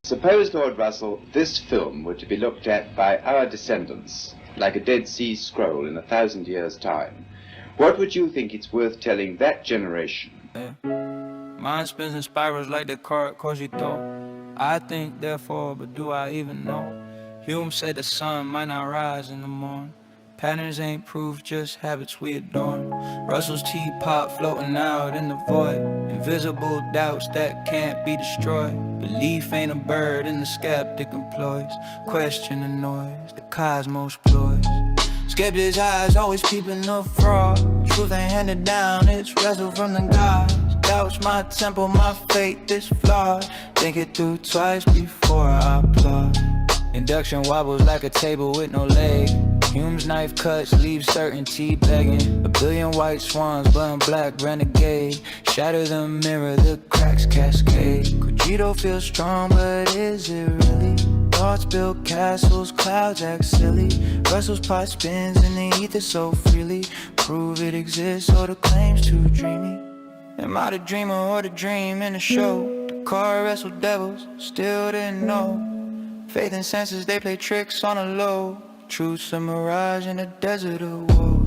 Suppose, Lord Russell, this film were to be looked at by our descendants, like a Dead Sea Scroll in 1,000 years' time. What would you think it's worth telling that generation? Mind spins in spirals like the cogito. I think, therefore, but do I even know? Hume said the sun might not rise in the morning. Patterns ain't proof, just habits we adorn. Russell's teapot floating out in the void. Invisible doubts that can't be destroyed. Belief ain't a bird and the skeptic employs. Question the noise, the cosmos ploys. Skeptic's eyes always peeping the fraud. Truth ain't handed down, it's wrestled from the gods. Doubts my temple, my faith is flawed. Think it through twice before I applaud. Induction wobbles like a table with no leg. Hume's knife cuts leave certainty begging. A billion white swans, burn black renegade. Shatter the mirror, the cracks cascade. Cogito feels strong, but is it really? Thoughts build castles, clouds act silly. Russell's pot spins in the ether so freely. Prove it exists or the claim's too dreamy. Am I the dreamer or the dream in the show? The car wrestled devils, still didn't know. Faith and senses, they play tricks on a low. Truth's a mirage in a desert of woe.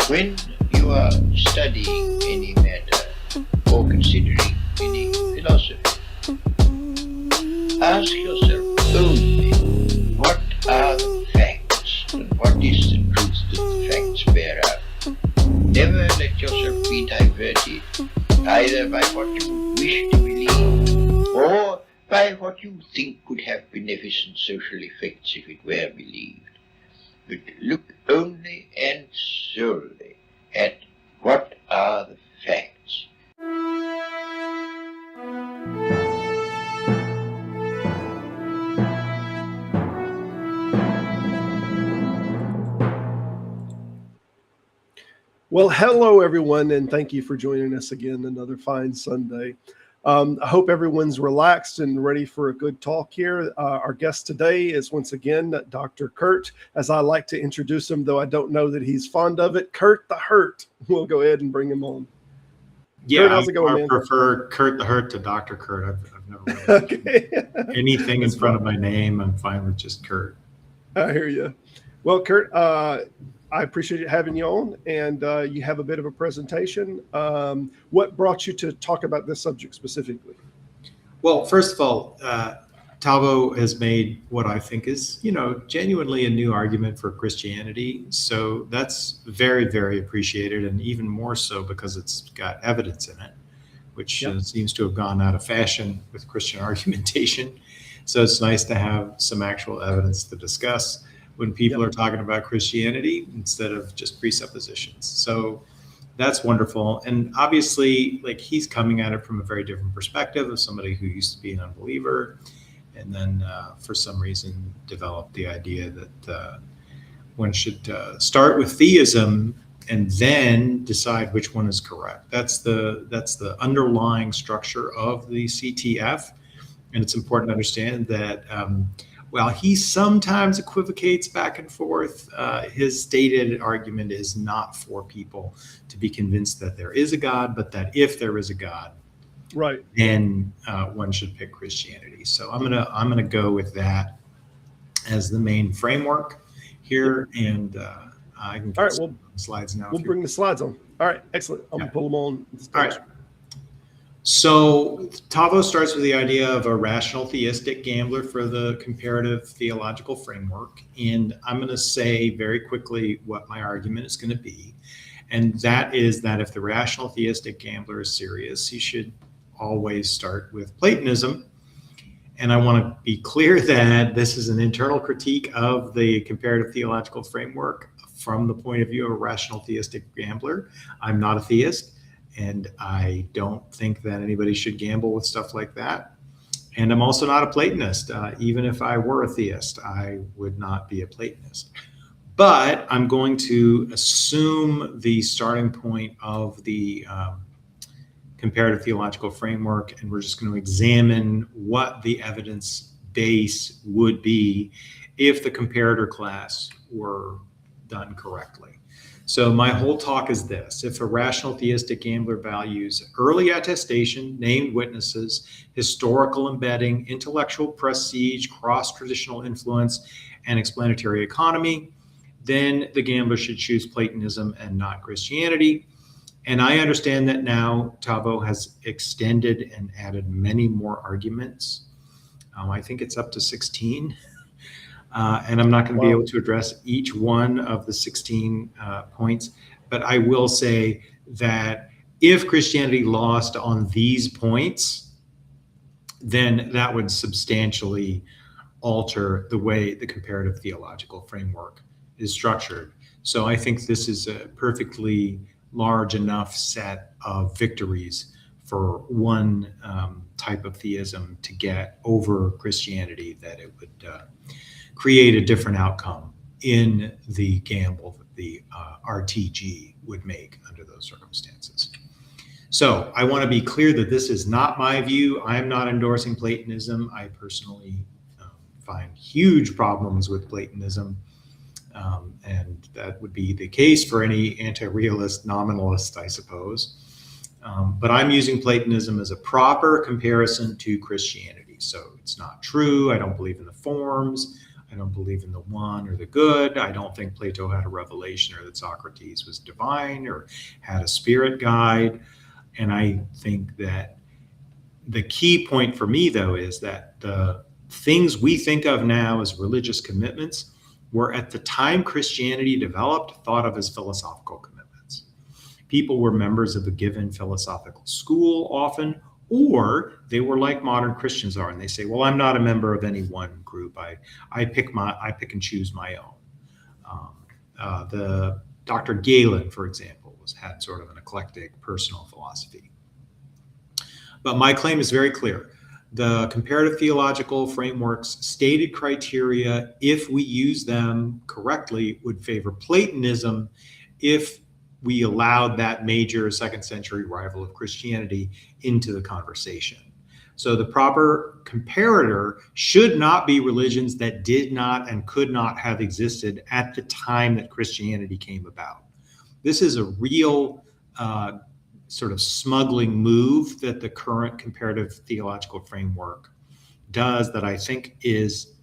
When you are studying any matter or considering any philosophy, ask yourself only what are the facts and what is the truth that the facts bear out. Never let yourself be diverted either by what you wish to believe or by what you think could have beneficent social effects if it were believed. But look only and solely at what are the facts. Well, hello, everyone, and thank you for joining us again another fine Sunday. I hope everyone's relaxed and ready for a good talk here. Our guest today is once again Dr. Curt, as I like to introduce him, though I don't know that he's fond of it. Curt the Hurt. We'll go ahead and bring him on. Yeah, Curt, how's it going, I man? prefer Curt the Hurt to Dr. Curt. I've never really anything in front of my name. I'm fine with just Curt. I hear you. Well, Curt, I appreciate having you on, and you have a bit of a presentation. What brought you to talk about this subject specifically? Well, first of all, Tavo has made what I think is, genuinely a new argument for Christianity. So that's very, very appreciated, and even more so because it's got evidence in it, which seems to have gone out of fashion with Christian argumentation. So it's nice to have some actual evidence to discuss when people are talking about Christianity instead of just presuppositions. So that's wonderful. And obviously, he's coming at it from a very different perspective of somebody who used to be an unbeliever and then for some reason developed the idea that one should start with theism and then decide which one is correct. That's the underlying structure of the CTF. And it's important to understand that while he sometimes equivocates back and forth, his stated argument is not for people to be convinced that there is a God, but that if there is a God, right, then one should pick Christianity. So I'm gonna go with that as the main framework here, and I can get some slides now. We'll bring the slides on. All right, excellent. I'm gonna pull them on. All right. So Tavo starts with the idea of a rational theistic gambler for the Comparative Theological Framework. And I'm going to say very quickly what my argument is going to be. And that is that if the rational theistic gambler is serious, he should always start with Platonism. And I want to be clear that this is an internal critique of the Comparative Theological Framework from the point of view of a rational theistic gambler. I'm not a theist. And I don't think that anybody should gamble with stuff like that. And I'm also not a Platonist. Even if I were a theist, I would not be a Platonist. But I'm going to assume the starting point of the Comparative Theological Framework, and we're just going to examine what the evidence base would be if the comparator class were done correctly. So my whole talk is this: if a rational theistic gambler values early attestation, named witnesses, historical embedding, intellectual prestige, cross-traditional influence, and explanatory economy, then the gambler should choose Platonism and not Christianity. And I understand that now Tavo has extended and added many more arguments. I think it's up to 16. And I'm not going to be able to address each one of the 16 points, but I will say that if Christianity lost on these points, then that would substantially alter the way the comparative theological framework is structured. So I think this is a perfectly large enough set of victories for one type of theism to get over Christianity that it would create a different outcome in the gamble that the RTG would make under those circumstances. So I want to be clear that this is not my view. I am not endorsing Platonism. I personally find huge problems with Platonism, and that would be the case for any anti-realist nominalist, I suppose. But I'm using Platonism as a proper comparison to Christianity. So it's not true. I don't believe in the forms. I don't believe in the one or the good. I don't think Plato had a revelation or that Socrates was divine or had a spirit guide. And I think that the key point for me, though, is that the things we think of now as religious commitments were at the time Christianity developed thought of as philosophical commitments. People were members of a given philosophical school often, or they were like modern Christians are, and they say, well, I'm not a member of any one group. I pick and choose my own. The Dr. Galen, for example, had sort of an eclectic personal philosophy. But my claim is very clear. The comparative theological framework's stated criteria, if we use them correctly, would favor Platonism if we allowed that major second century rival of Christianity into the conversation. So the proper comparator should not be religions that did not and could not have existed at the time that Christianity came about. This is a real sort of smuggling move that the current comparative theological framework does that I think is,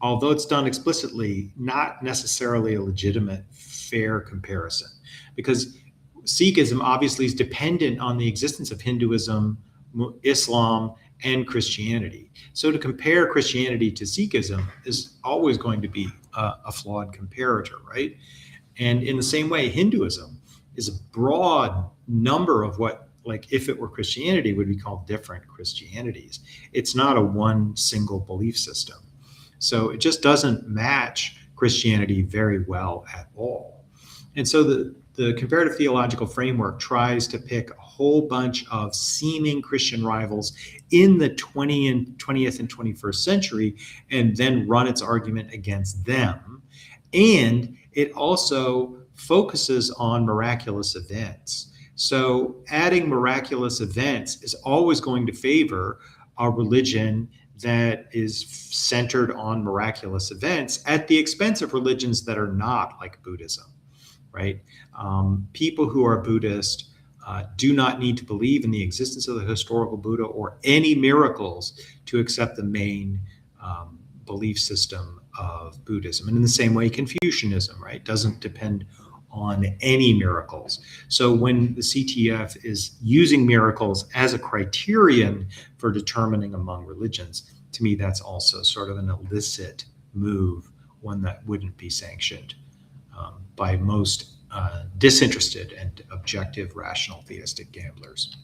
although it's done explicitly, not necessarily a legitimate, fair comparison. Because Sikhism obviously is dependent on the existence of Hinduism, Islam, and Christianity. So to compare Christianity to Sikhism is always going to be a flawed comparator, right? And in the same way, Hinduism is a broad number of what, like if it were Christianity, would be called different Christianities. It's not a one single belief system. So it just doesn't match Christianity very well at all. And so the comparative theological framework tries to pick a whole bunch of seeming Christian rivals in the 20th and 21st century and then run its argument against them. And it also focuses on miraculous events. So adding miraculous events is always going to favor a religion that is centered on miraculous events at the expense of religions that are not, like Buddhism, right? People who are Buddhist do not need to believe in the existence of the historical Buddha or any miracles to accept the main belief system of Buddhism. And in the same way, Confucianism, right, doesn't depend on any miracles. So when the CTF is using miracles as a criterion for determining among religions, to me, that's also sort of an illicit move, one that wouldn't be sanctioned by most disinterested and objective rational theistic gamblers.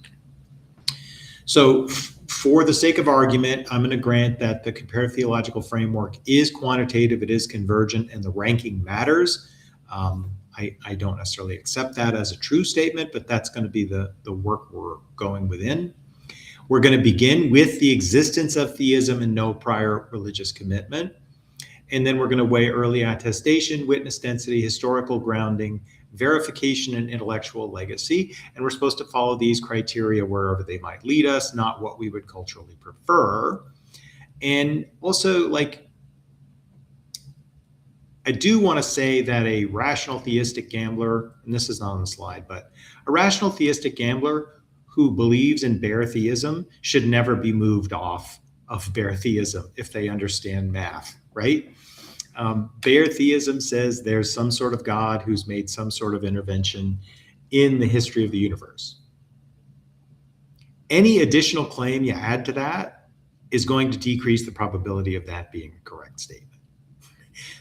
So for the sake of argument, I'm going to grant that the comparative theological framework is quantitative, it is convergent, and the ranking matters. I don't necessarily accept that as a true statement, but that's going to be the work we're going within. We're going to begin with the existence of theism and no prior religious commitment. And then we're going to weigh early attestation, witness density, historical grounding, verification, and intellectual legacy. And we're supposed to follow these criteria wherever they might lead us, not what we would culturally. culturally prefer. And also, like, I do want to say that a rational theistic gambler, and this is not on the slide, but a rational theistic gambler who believes in bare theism should never be moved off of bare theism if they understand math, right? Bare theism says there's some sort of God who's made some sort of intervention in the history of the universe. Any additional claim you add to that is going to decrease the probability of that being a correct statement.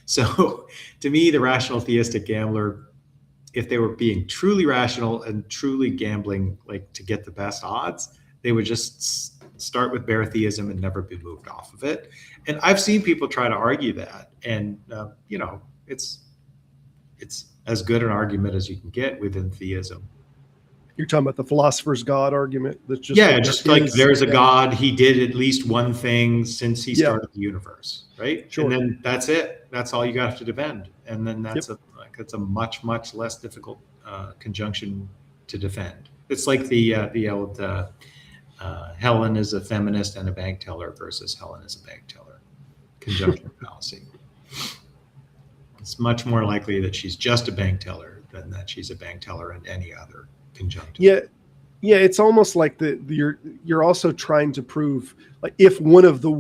So to me, the rational theistic gambler, if they were being truly rational and truly gambling like to get the best odds, they would just start with bare theism and never be moved off of it. And I've seen people try to argue that, and it's as good an argument as you can get within theism. You're talking about the philosopher's God argument. That's just just like there's a God, he did at least one thing since he started the universe, right? Sure. And then that's it. That's all you got to defend. And then that's a much, much less difficult conjunction to defend. It's like the old Helen is a feminist and a bank teller versus Helen is a bank teller conjunction fallacy. It's much more likely that she's just a bank teller than that she's a bank teller and any other conjunctive. Yeah, it's almost like you're also trying to prove, like, if one of the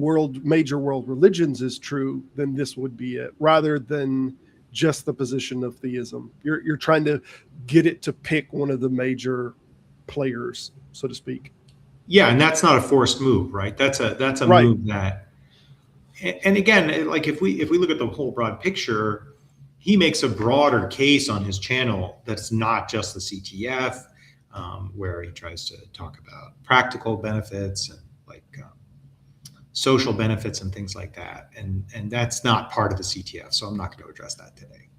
major world religions is true, then this would be it, rather than just the position of theism. You're trying to get it to pick one of the major players, so to speak. Yeah, and that's not a forced move, right? That's a right. move that, and again, like if we look at the whole broad picture, he makes a broader case on his channel that's not just the CTF, where he tries to talk about practical benefits and like social benefits and things like that. And that's not part of the CTF, so I'm not going to address that today.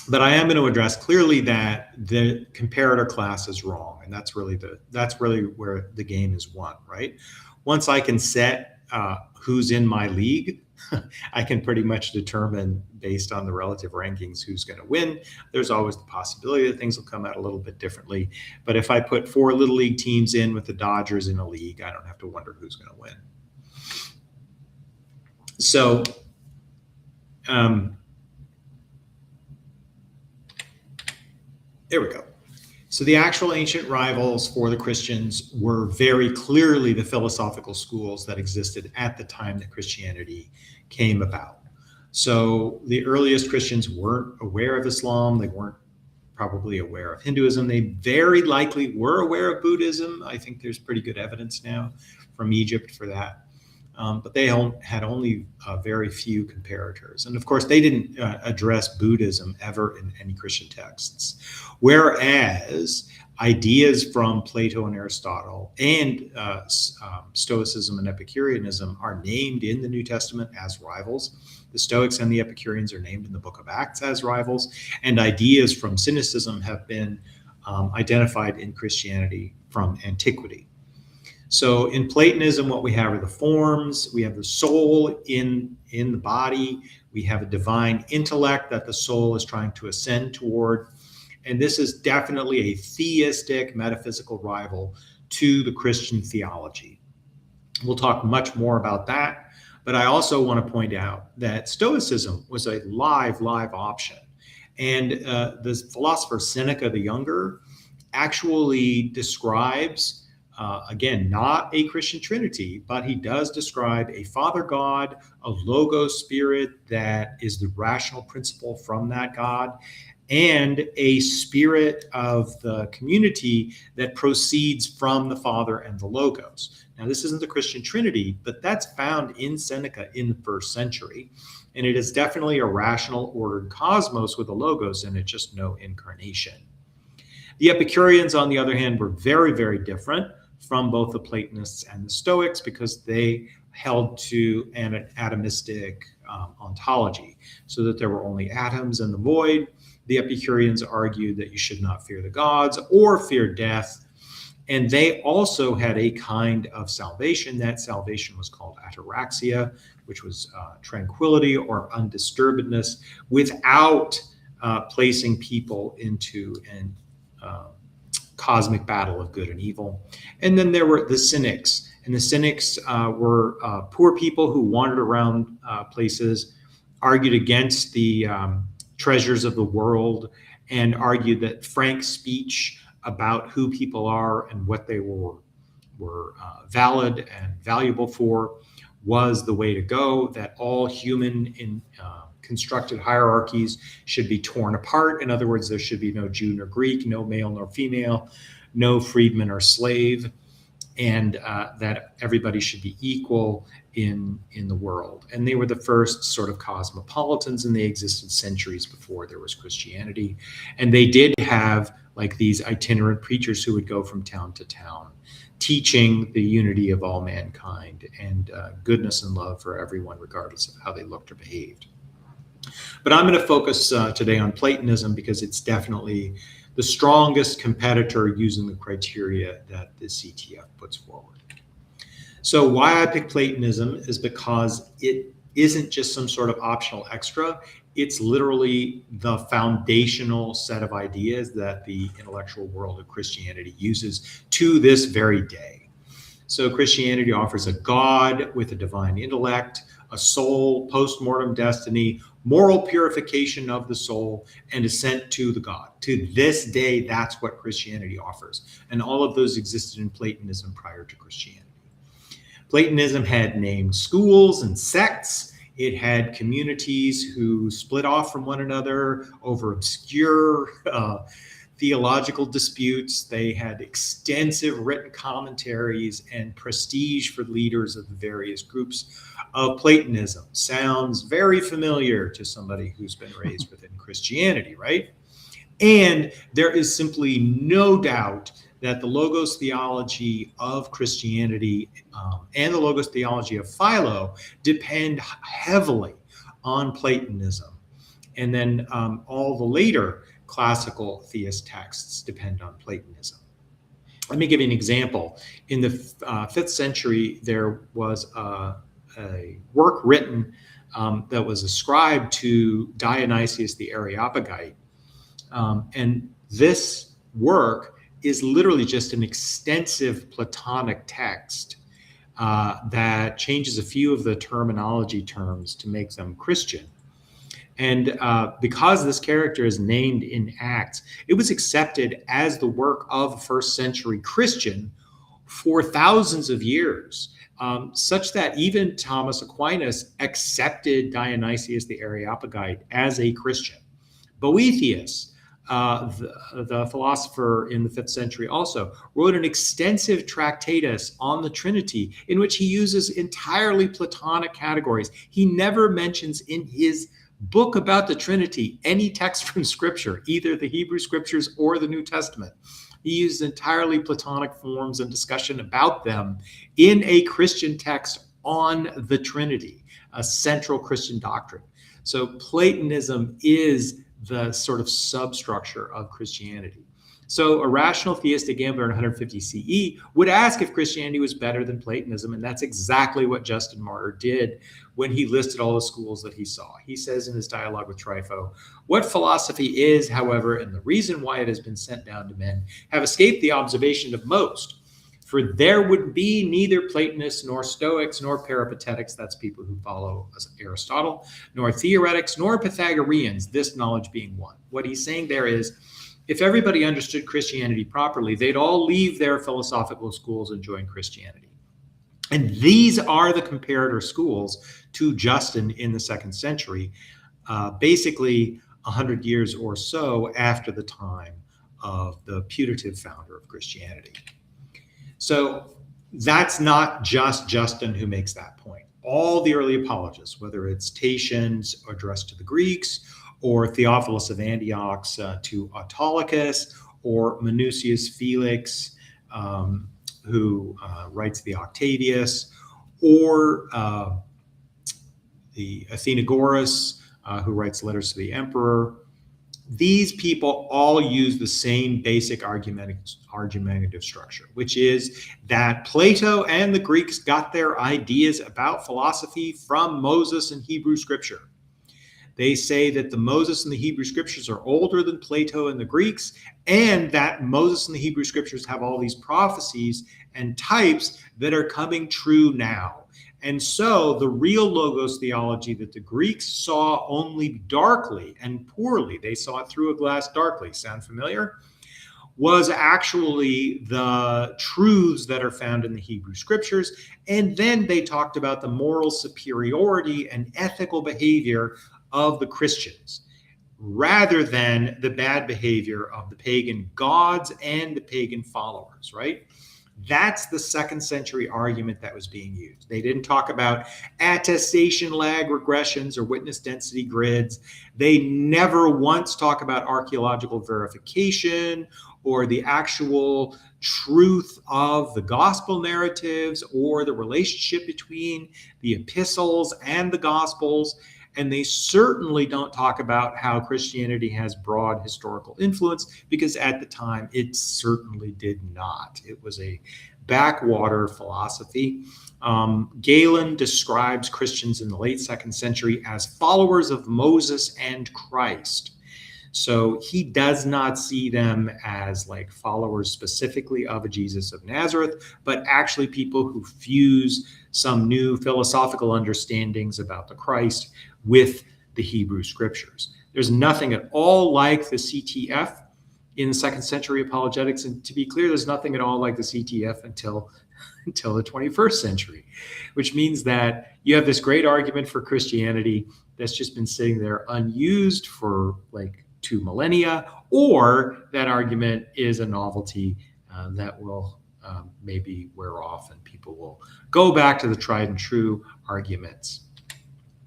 But I am going to address clearly that the comparator class is wrong, and that's really where the game is won, right? Once I can set who's in my league, I can pretty much determine based on the relative rankings who's going to win. There's always the possibility that things will come out a little bit differently. But if I put 4 Little League teams in with the Dodgers in a league, I don't have to wonder who's going to win. So there we go. So the actual ancient rivals for the Christians were very clearly the philosophical schools that existed at the time that Christianity came about. So the earliest Christians weren't aware of Islam. They weren't probably aware of Hinduism. They very likely were aware of Buddhism. I think there's pretty good evidence now from Egypt for that. But they had only very few comparators. And of course, they didn't address Buddhism ever in any Christian texts. Whereas ideas from Plato and Aristotle and Stoicism and Epicureanism are named in the New Testament as rivals. The Stoics and the Epicureans are named in the Book of Acts as rivals. And ideas from Cynicism have been identified in Christianity from antiquity. So in Platonism, what we have are the forms. We have the soul in the body. We have a divine intellect that the soul is trying to ascend toward. And this is definitely a theistic metaphysical rival to the Christian theology. We'll talk much more about that. But I also want to point out that Stoicism was a live option. And the philosopher Seneca the Younger actually describes again, not a Christian Trinity, but he does describe a Father God, a Logos Spirit that is the rational principle from that God, and a spirit of the community that proceeds from the Father and the Logos. Now, this isn't the Christian Trinity, but that's found in Seneca in the 1st century. And it is definitely a rational ordered cosmos with a Logos in it, just no incarnation. The Epicureans, on the other hand, were very, very different from both the Platonists and the Stoics because they held to an atomistic ontology, so that there were only atoms in the void. The Epicureans argued that you should not fear the gods or fear death. And they also had a kind of salvation. That salvation was called ataraxia, which was tranquility or undisturbedness without placing people into an cosmic battle of good and evil. And then there were the Cynics. And the Cynics were poor people who wandered around places, argued against the treasures of the world, and argued that frank speech about who people are and what they were valid and valuable for was the way to go, that all human constructed hierarchies should be torn apart. In other words, there should be no Jew nor Greek, no male nor female, no freedman or slave, and that everybody should be equal in the world. And they were the first sort of cosmopolitans, and they existed centuries before there was Christianity. And they did have like these itinerant preachers who would go from town to town, teaching the unity of all mankind and goodness and love for everyone, regardless of how they looked or behaved. But I'm going to focus today on Platonism because it's definitely the strongest competitor using the criteria that the CTF puts forward. So why I picked Platonism is because it isn't just some sort of optional extra. It's literally the foundational set of ideas that the intellectual world of Christianity uses to this very day. So Christianity offers a God with a divine intellect, a soul, post-mortem destiny, moral purification of the soul, and ascent to the God. To this day, that's what Christianity offers. And all of those existed in Platonism prior to Christianity. Platonism had named schools and sects. It had communities who split off from one another over obscure theological disputes. They had extensive written commentaries and prestige for leaders of the various groups of Platonism. Sounds very familiar to somebody who's been raised within Christianity, right? And there is simply no doubt that the Logos theology of Christianity and the Logos theology of Philo depend heavily on Platonism. And then all the later classical theist texts depend on Platonism. Let me give you an example. In the 5th century, there was a work written that was ascribed to Dionysius the Areopagite. And this work is literally just an extensive Platonic text that changes a few of the terminology terms to make them Christian. And because this character is named in Acts, it was accepted as the work of a first century Christian for thousands of years, such that even Thomas Aquinas accepted Dionysius the Areopagite as a Christian. Boethius, the philosopher in the 5th century, also wrote an extensive tractatus on the Trinity in which he uses entirely Platonic categories. He never mentions in his book about the Trinity any text from Scripture, either the Hebrew Scriptures or the New Testament. He used entirely Platonic forms and discussion about them in a Christian text on the Trinity, a central Christian doctrine. So Platonism is the sort of substructure of Christianity. So a rational theistic gambler in 150 CE would ask if Christianity was better than Platonism, and that's exactly what Justin Martyr did when he listed all the schools that he saw. He says in his dialogue with Trypho, "What philosophy is, however, and the reason why it has been sent down to men, have escaped the observation of most. For there would be neither Platonists, nor Stoics, nor Peripatetics," that's people who follow Aristotle, "nor theoretics, nor Pythagoreans, this knowledge being one." What he's saying there is, if everybody understood Christianity properly, they'd all leave their philosophical schools and join Christianity. And these are the comparator schools to Justin in the 2nd century, basically 100 years or so after the time of the putative founder of Christianity. So that's not just Justin who makes that point. All the early apologists, whether it's Tatians addressed to the Greeks, or Theophilus of Antioch to Autolycus, or Minucius Felix, who writes the Octavius, or the Athenagoras, who writes letters to the emperor. These people all use the same basic argumentative structure, which is that Plato and the Greeks got their ideas about philosophy from Moses and Hebrew Scripture. They say that the Moses and the Hebrew Scriptures are older than Plato and the Greeks, and that Moses and the Hebrew Scriptures have all these prophecies and types that are coming true now. And so the real logos theology that the Greeks saw only darkly and poorly, they saw it through a glass darkly, sound familiar? Was actually the truths that are found in the Hebrew scriptures. And then they talked about the moral superiority and ethical behavior of the Christians, rather than the bad behavior of the pagan gods and the pagan followers, right? That's the 2nd century argument that was being used. They didn't talk about attestation lag regressions or witness density grids. They never once talk about archaeological verification or the actual truth of the gospel narratives or the relationship between the epistles and the gospels. And they certainly don't talk about how Christianity has broad historical influence, because at the time it certainly did not. It was a backwater philosophy. Galen describes Christians in the late 2nd century as followers of Moses and Christ. So he does not see them as like followers specifically of a Jesus of Nazareth, but actually people who fuse some new philosophical understandings about the Christ with the Hebrew scriptures. There's nothing at all like the CTF in the 2nd century apologetics. And to be clear, there's nothing at all like the CTF until the 21st century, which means that you have this great argument for Christianity that's just been sitting there unused for like 2 millennia, or that argument is a novelty that will maybe wear off and people will go back to the tried and true arguments.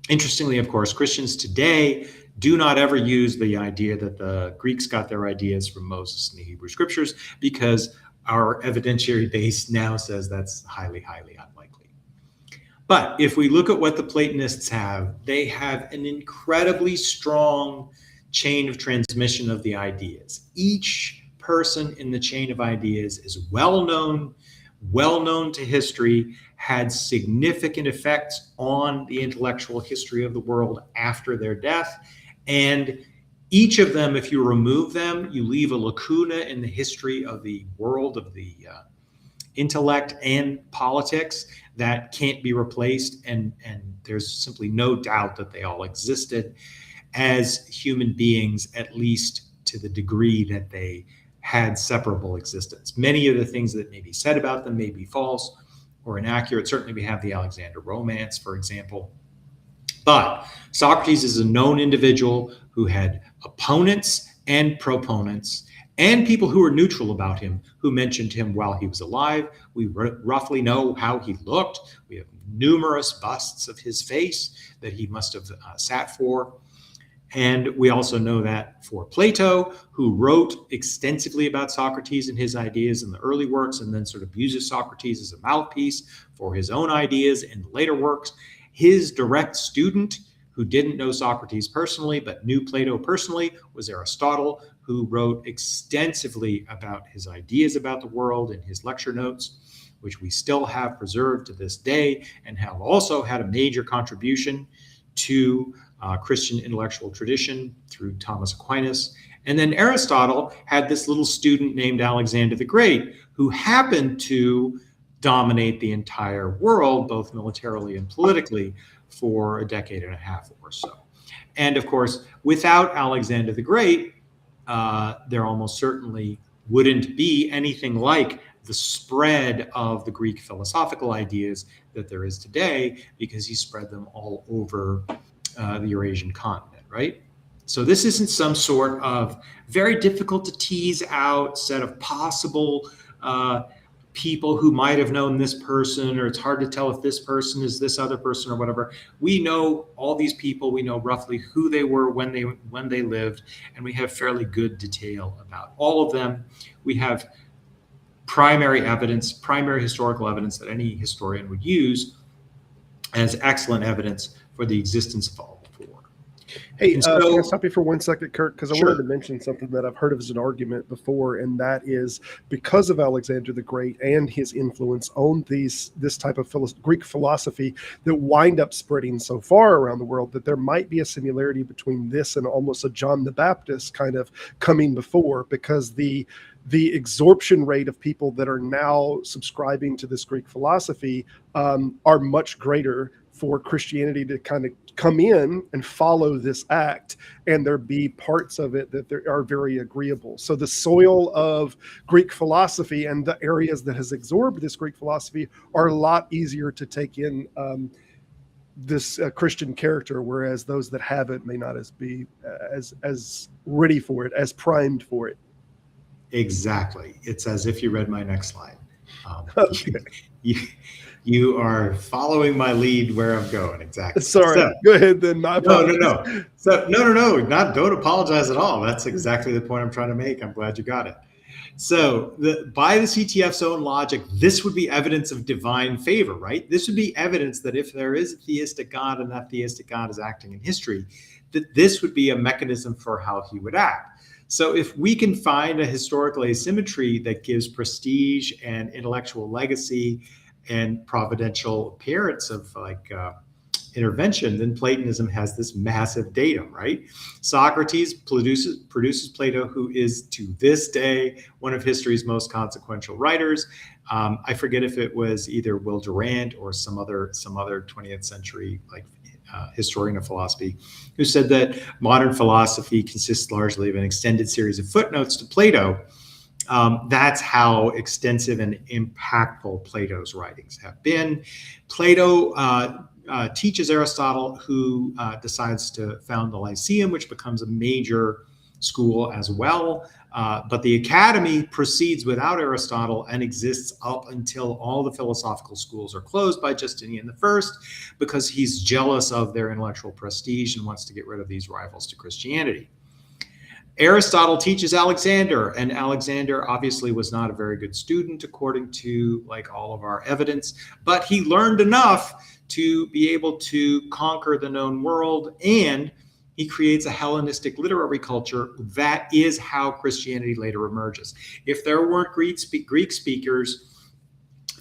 Interestingly, of course, Christians today do not ever use the idea that the Greeks got their ideas from Moses and the Hebrew scriptures, because our evidentiary base now says that's highly, highly unlikely. But if we look at what the Platonists have, they have an incredibly strong chain of transmission of the ideas. Each person in the chain of ideas is well known to history, had significant effects on the intellectual history of the world after their death. And each of them, if you remove them, you leave a lacuna in the history of the world, of the intellect and politics that can't be replaced. And there's simply no doubt that they all existed as human beings, at least to the degree that they had separable existence. Many of the things that may be said about them may be false or inaccurate. Certainly we have the Alexander Romance, for example. But Socrates is a known individual who had opponents and proponents and people who were neutral about him, who mentioned him while he was alive. We roughly know how he looked. We have numerous busts of his face that he must have sat for. And we also know that for Plato, who wrote extensively about Socrates and his ideas in the early works, and then sort of uses Socrates as a mouthpiece for his own ideas in the later works, his direct student, who didn't know Socrates personally, but knew Plato personally, was Aristotle, who wrote extensively about his ideas about the world in his lecture notes, which we still have preserved to this day, and have also had a major contribution to Christian intellectual tradition through Thomas Aquinas. And then Aristotle had this little student named Alexander the Great, who happened to dominate the entire world, both militarily and politically, for a decade and a half or so. And of course, without Alexander the Great, there almost certainly wouldn't be anything like the spread of the Greek philosophical ideas that there is today, because he spread them all over the Eurasian continent, right? So this isn't some sort of very difficult to tease out set of possible people who might have known this person, or it's hard to tell if this person is this other person or whatever. We know all these people. We know roughly who they were, when they lived, and we have fairly good detail about all of them. We have primary historical evidence that any historian would use as excellent evidence for the existence of all four. Hey, And can I so, stop you for 1 second, Kurt? Because I sure. wanted to mention something that I've heard of as an argument before, and that is because of Alexander the Great and his influence on this type of Greek philosophy that wind up spreading so far around the world, that there might be a similarity between this and almost a John the Baptist kind of coming before, because the absorption rate of people that are now subscribing to this Greek philosophy are much greater for Christianity to kind of come in and follow this act, and there be parts of it that are very agreeable. So the soil of Greek philosophy and the areas that has absorbed this Greek philosophy are a lot easier to take in this Christian character, whereas those that haven't may not be as ready for it, as primed for it. Exactly. It's as if you read my next slide. Okay. You are following my lead where I'm going. Exactly. Sorry. So, go ahead then. no. So don't apologize at all. That's exactly the point I'm trying to make. I'm glad you got it. So by the CTF's own logic, this would be evidence of divine favor, right? This would be evidence that if there is a theistic God and that theistic God is acting in history, that this would be a mechanism for how he would act. So if we can find a historical asymmetry that gives prestige and intellectual legacy and providential appearance of intervention, then Platonism has this massive datum, right? Socrates produces Plato, who is to this day one of history's most consequential writers. I forget if it was either Will Durant or some other 20th century historian of philosophy, who said that modern philosophy consists largely of an extended series of footnotes to Plato. That's how extensive and impactful Plato's writings have been. Plato teaches Aristotle, who decides to found the Lyceum, which becomes a major school as well. But the academy proceeds without Aristotle and exists up until all the philosophical schools are closed by Justinian I, because he's jealous of their intellectual prestige and wants to get rid of these rivals to Christianity. Aristotle teaches Alexander, and Alexander obviously was not a very good student according to all of our evidence, but he learned enough to be able to conquer the known world, and he creates a Hellenistic literary culture. That is how Christianity later emerges. If there weren't Greek speakers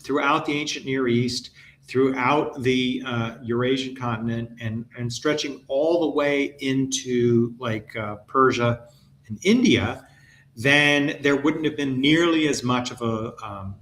throughout the ancient Near East, throughout the Eurasian continent, and stretching all the way into Persia and India, then there wouldn't have been nearly as much of a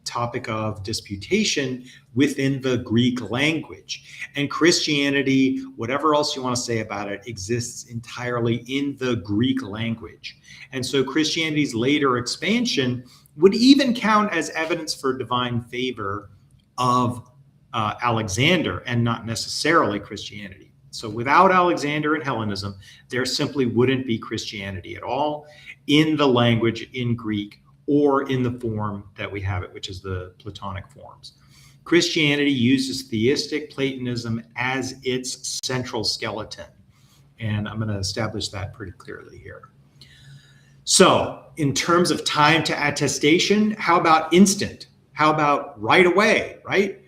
topic of disputation within the Greek language. And Christianity, whatever else you want to say about it, exists entirely in the Greek language. And so Christianity's later expansion would even count as evidence for divine favor of Alexander, and not necessarily Christianity. So without Alexander and Hellenism, there simply wouldn't be Christianity at all in the language, in Greek, or in the form that we have it, which is the Platonic forms. Christianity uses theistic Platonism as its central skeleton. And I'm going to establish that pretty clearly here. So in terms of time to attestation, how about instant? How about right away, right?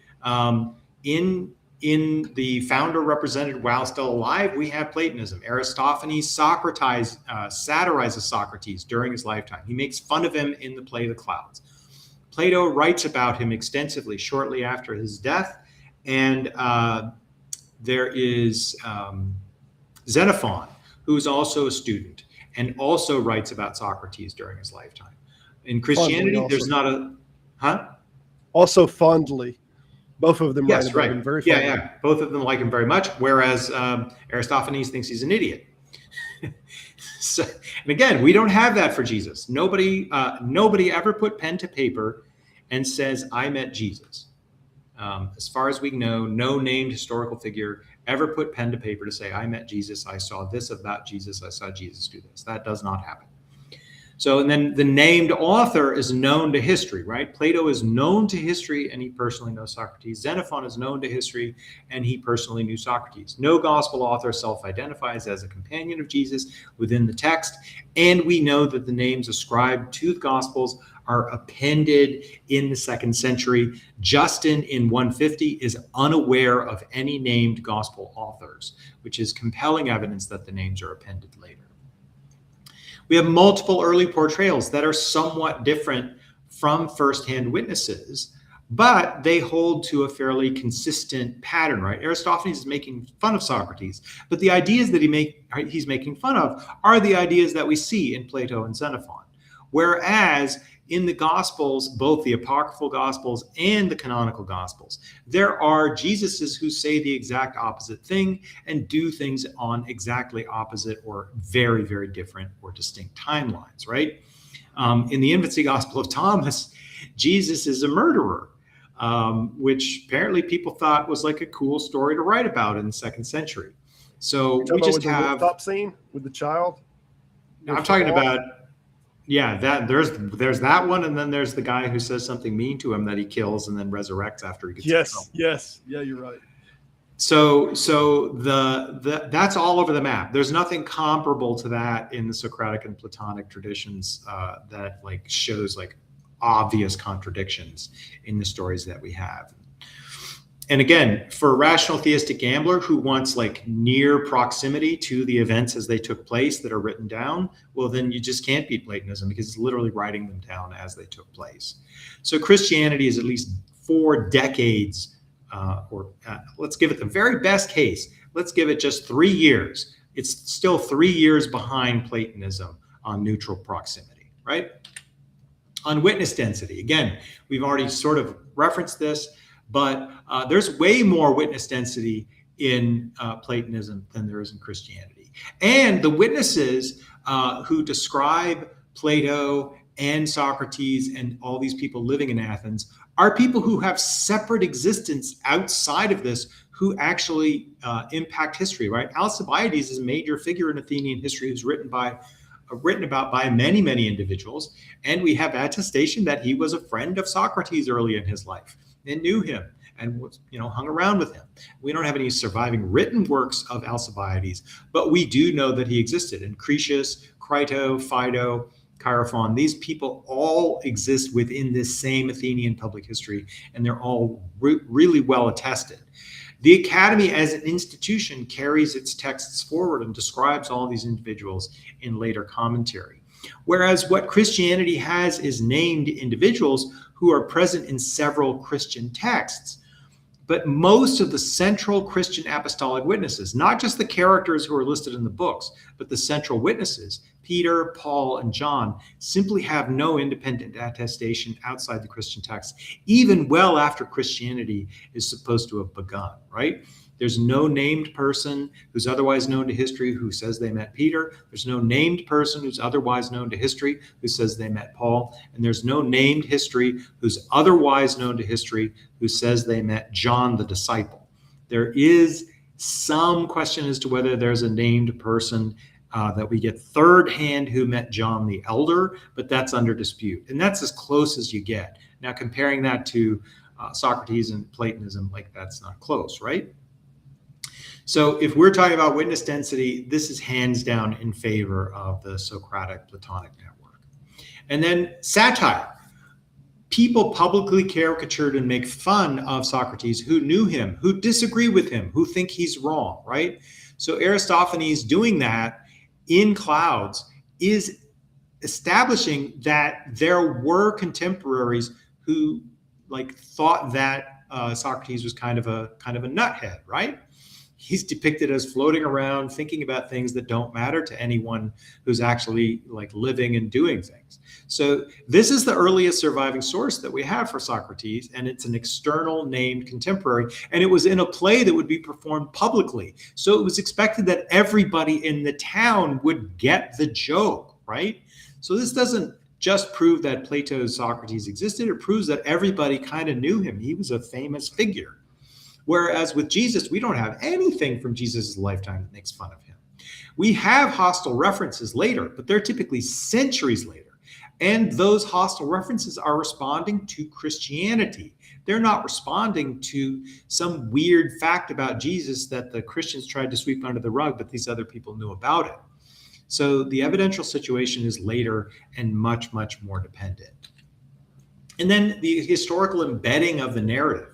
In the founder represented while still alive, we have Platonism. Aristophanes satirizes Socrates during his lifetime. He makes fun of him in the play The Clouds. Plato writes about him extensively shortly after his death. And there is Xenophon, who's also a student and also writes about Socrates during his lifetime. In Christianity, there's not a... Also fondly. Both of them yes, write about him very fondly. Yeah. Both of them like him very much, whereas Aristophanes thinks he's an idiot. So, and again, we don't have that for Jesus. Nobody ever put pen to paper and says, I met Jesus. As far as we know, no named historical figure ever put pen to paper to say, I met Jesus, I saw this about Jesus, I saw Jesus do this. That does not happen. So, and then the named author is known to history, right? Plato is known to history and he personally knows Socrates. Xenophon is known to history and he personally knew Socrates. No gospel author self-identifies as a companion of Jesus within the text. And we know that the names ascribed to the gospels are appended in the 2nd century. Justin in 150 is unaware of any named gospel authors, which is compelling evidence that the names are appended later. We have multiple early portrayals that are somewhat different from firsthand witnesses, but they hold to a fairly consistent pattern, right? Aristophanes is making fun of Socrates, but the ideas that he's making fun of are the ideas that we see in Plato and Xenophon. Whereas in the Gospels, both the apocryphal Gospels and the canonical Gospels, there are Jesuses who say the exact opposite thing and do things on exactly opposite or very, very different or distinct timelines, right? In the infancy Gospel of Thomas, Jesus is a murderer, which apparently people thought was like a cool story to write about in the 2nd century. So we just have the scene with the child. I'm talking about, yeah, that there's that one, and then there's the guy who says something mean to him that he kills and then resurrects after he gets killed. Yes, yeah, you're right. So the that's all over the map. There's nothing comparable to that in the Socratic and Platonic traditions that like shows like obvious contradictions in the stories that we have. And again, for a rational theistic gambler who wants like near proximity to the events as they took place that are written down, well, then you just can't beat Platonism because it's literally writing them down as they took place. So Christianity is at least 4 decades, let's give it the very best case. Let's give it just 3 years. It's still 3 years behind Platonism on neutral proximity, right? On witness density, again, we've already sort of referenced this, but there's way more witness density in Platonism than there is in Christianity. And the witnesses who describe Plato and Socrates and all these people living in Athens are people who have separate existence outside of this, who actually impact history, right? Alcibiades is a major figure in Athenian history who's written about by many, many individuals. And we have attestation that he was a friend of Socrates early in his life and knew him and was, hung around with him. We don't have any surviving written works of Alcibiades, but we do know that he existed. And Cretius, Crito, Phaedo, Chaerephon, these people all exist within this same Athenian public history, and they're all really well attested. The Academy as an institution carries its texts forward and describes all these individuals in later commentary. Whereas what Christianity has is named individuals who are present in several Christian texts. But most of the central Christian apostolic witnesses, not just the characters who are listed in the books, but the central witnesses, Peter, Paul, and John, simply have no independent attestation outside the Christian text, even well after Christianity is supposed to have begun, right? There's no named person who's otherwise known to history who says they met Peter. There's no named person who's otherwise known to history who says they met Paul. And there's no named history who's otherwise known to history who says they met John the disciple. There is some question as to whether there's a named person that we get third hand who met John the elder, but that's under dispute. And that's as close as you get. Now, comparing that to Socrates and Platonism, like that's not close, right? So if we're talking about witness density, this is hands down in favor of the Socratic Platonic network. And then satire. People publicly caricatured and make fun of Socrates who knew him, who disagree with him, who think he's wrong, right? So Aristophanes doing that in Clouds is establishing that there were contemporaries who like thought that Socrates was kind of a nuthead, right? He's depicted as floating around, thinking about things that don't matter to anyone who's actually like living and doing things. So this is the earliest surviving source that we have for Socrates, and it's an external named contemporary, and it was in a play that would be performed publicly. So it was expected that everybody in the town would get the joke, right? So this doesn't just prove that Plato's Socrates existed, it proves that everybody kind of knew him. He was a famous figure. Whereas with Jesus, we don't have anything from Jesus' lifetime that makes fun of him. We have hostile references later, but they're typically centuries later. And those hostile references are responding to Christianity. They're not responding to some weird fact about Jesus that the Christians tried to sweep under the rug, but these other people knew about it. So the evidential situation is later and much, much more dependent. And then the historical embedding of the narrative.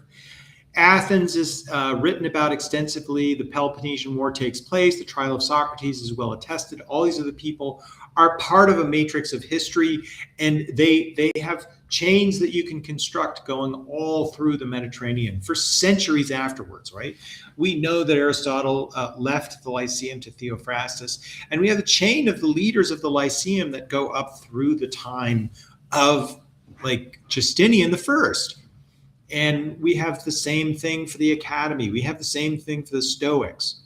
Athens is written about extensively. The Peloponnesian War takes place. The trial of Socrates is well attested. All these other people are part of a matrix of history, and they have chains that you can construct going all through the Mediterranean for centuries afterwards, right? We know that Aristotle left the Lyceum to Theophrastus, and we have a chain of the leaders of the Lyceum that go up through the time of like Justinian the First. And we have the same thing for the academy. We have the same thing for the Stoics.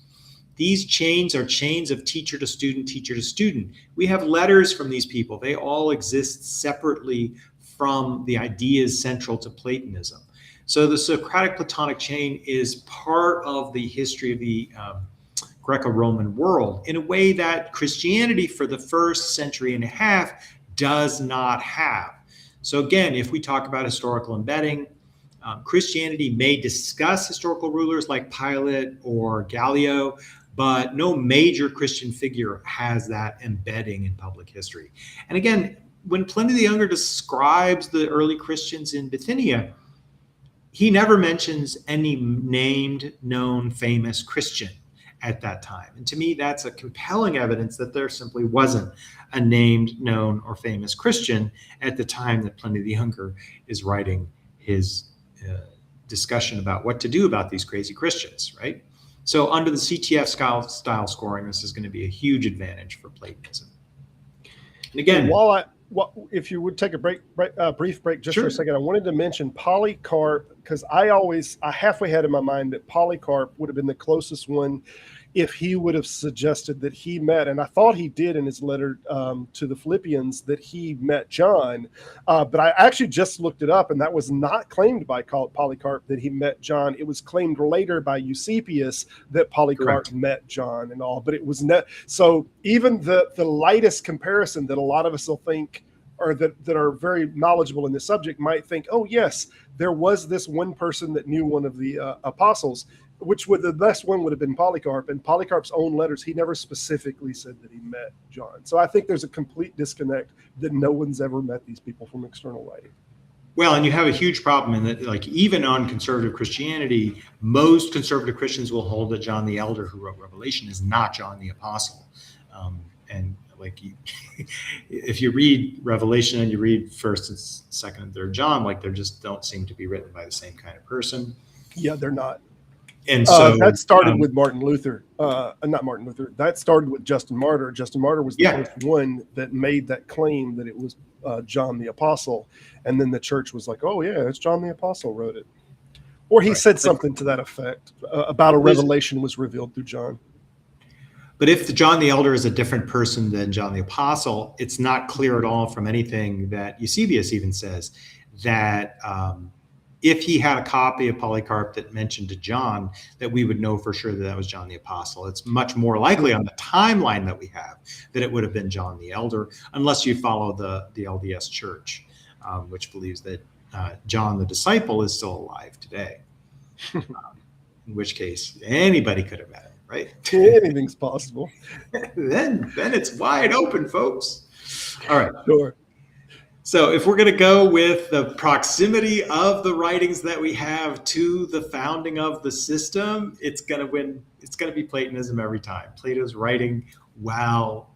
These chains are chains of teacher to student, teacher to student. We have letters from these people. They all exist separately from the ideas central to Platonism. So the Socratic Platonic chain is part of the history of the Greco-Roman world in a way that Christianity for the first century and a half does not have. So again, if we talk about historical embedding, Christianity may discuss historical rulers like Pilate or Gallio, but no major Christian figure has that embedding in public history. And again, when Pliny the Younger describes the early Christians in Bithynia, he never mentions any named, known, famous Christian at that time. And to me, that's a compelling evidence that there simply wasn't a named, known, or famous Christian at the time that Pliny the Younger is writing his discussion about what to do about these crazy Christians, right? So under the CTF style scoring, this is going to be a huge advantage for Platonism. And again, if you would take a brief break just Sure. for a second, I wanted to mention Polycarp, because I halfway had in my mind that Polycarp would have been the closest one if he would have suggested that he met, and I thought he did in his letter to the Philippians, that he met John. But I actually just looked it up, and that was not claimed by Polycarp that he met John. It was claimed later by Eusebius that Polycarp Correct. met John and all, but it was not. So even the lightest comparison that a lot of us will think, or that are very knowledgeable in this subject, might think, oh yes, there was this one person that knew one of the apostles, which the best one would have been Polycarp. And Polycarp's own letters, he never specifically said that he met John. So I think there's a complete disconnect that no one's ever met these people from external writing. well, and you have a huge problem in that, like, even on conservative Christianity, most conservative Christians will hold that John the Elder, who wrote Revelation, is not John the Apostle. And like, if you read Revelation and you read 1st and 2nd and 3rd John, like, they just don't seem to be written by the same kind of person. Yeah, they're not. And so that started with Martin Luther, not Martin Luther. That started with Justin Martyr. Justin Martyr was the first one that made that claim that it was John the Apostle. And then the church was like, oh yeah, it's John the Apostle wrote it. Or he said something to that effect about a revelation was revealed through John. But if John the Elder is a different person than John the Apostle, it's not clear at all from anything that Eusebius even says that if he had a copy of Polycarp that mentioned to John, that we would know for sure that that was John the Apostle. It's much more likely on the timeline that we have that it would have been John the Elder, unless you follow the LDS Church, which believes that John the disciple is still alive today. In which case, anybody could have met him, right? Anything's possible. then it's wide open, folks. All right. Sure. So if we're going to go with the proximity of the writings that we have to the founding of the system, it's going to win. It's going to be Platonism every time. Plato's writing while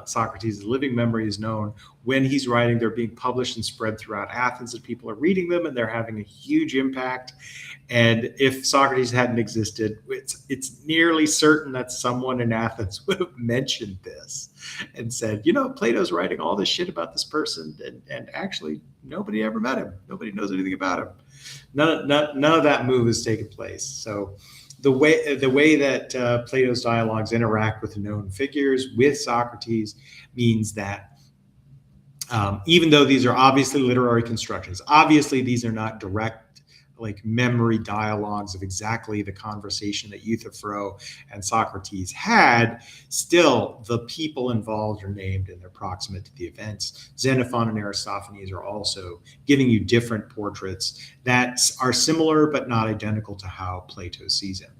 Socrates' living memory is known. When he's writing, they're being published and spread throughout Athens, and people are reading them, and they're having a huge impact. And if Socrates hadn't existed, it's nearly certain that someone in Athens would have mentioned this and said, you know, Plato's writing all this shit about this person, and actually nobody ever met him. Nobody knows anything about him. None of that move has taken place. So the way that Plato's dialogues interact with known figures, with Socrates, means that even though these are obviously literary constructions, obviously these are not direct, like, memory dialogues of exactly the conversation that Euthyphro and Socrates had, still the people involved are named and they're proximate to the events. Xenophon and Aristophanes are also giving you different portraits that are similar but not identical to how Plato sees him.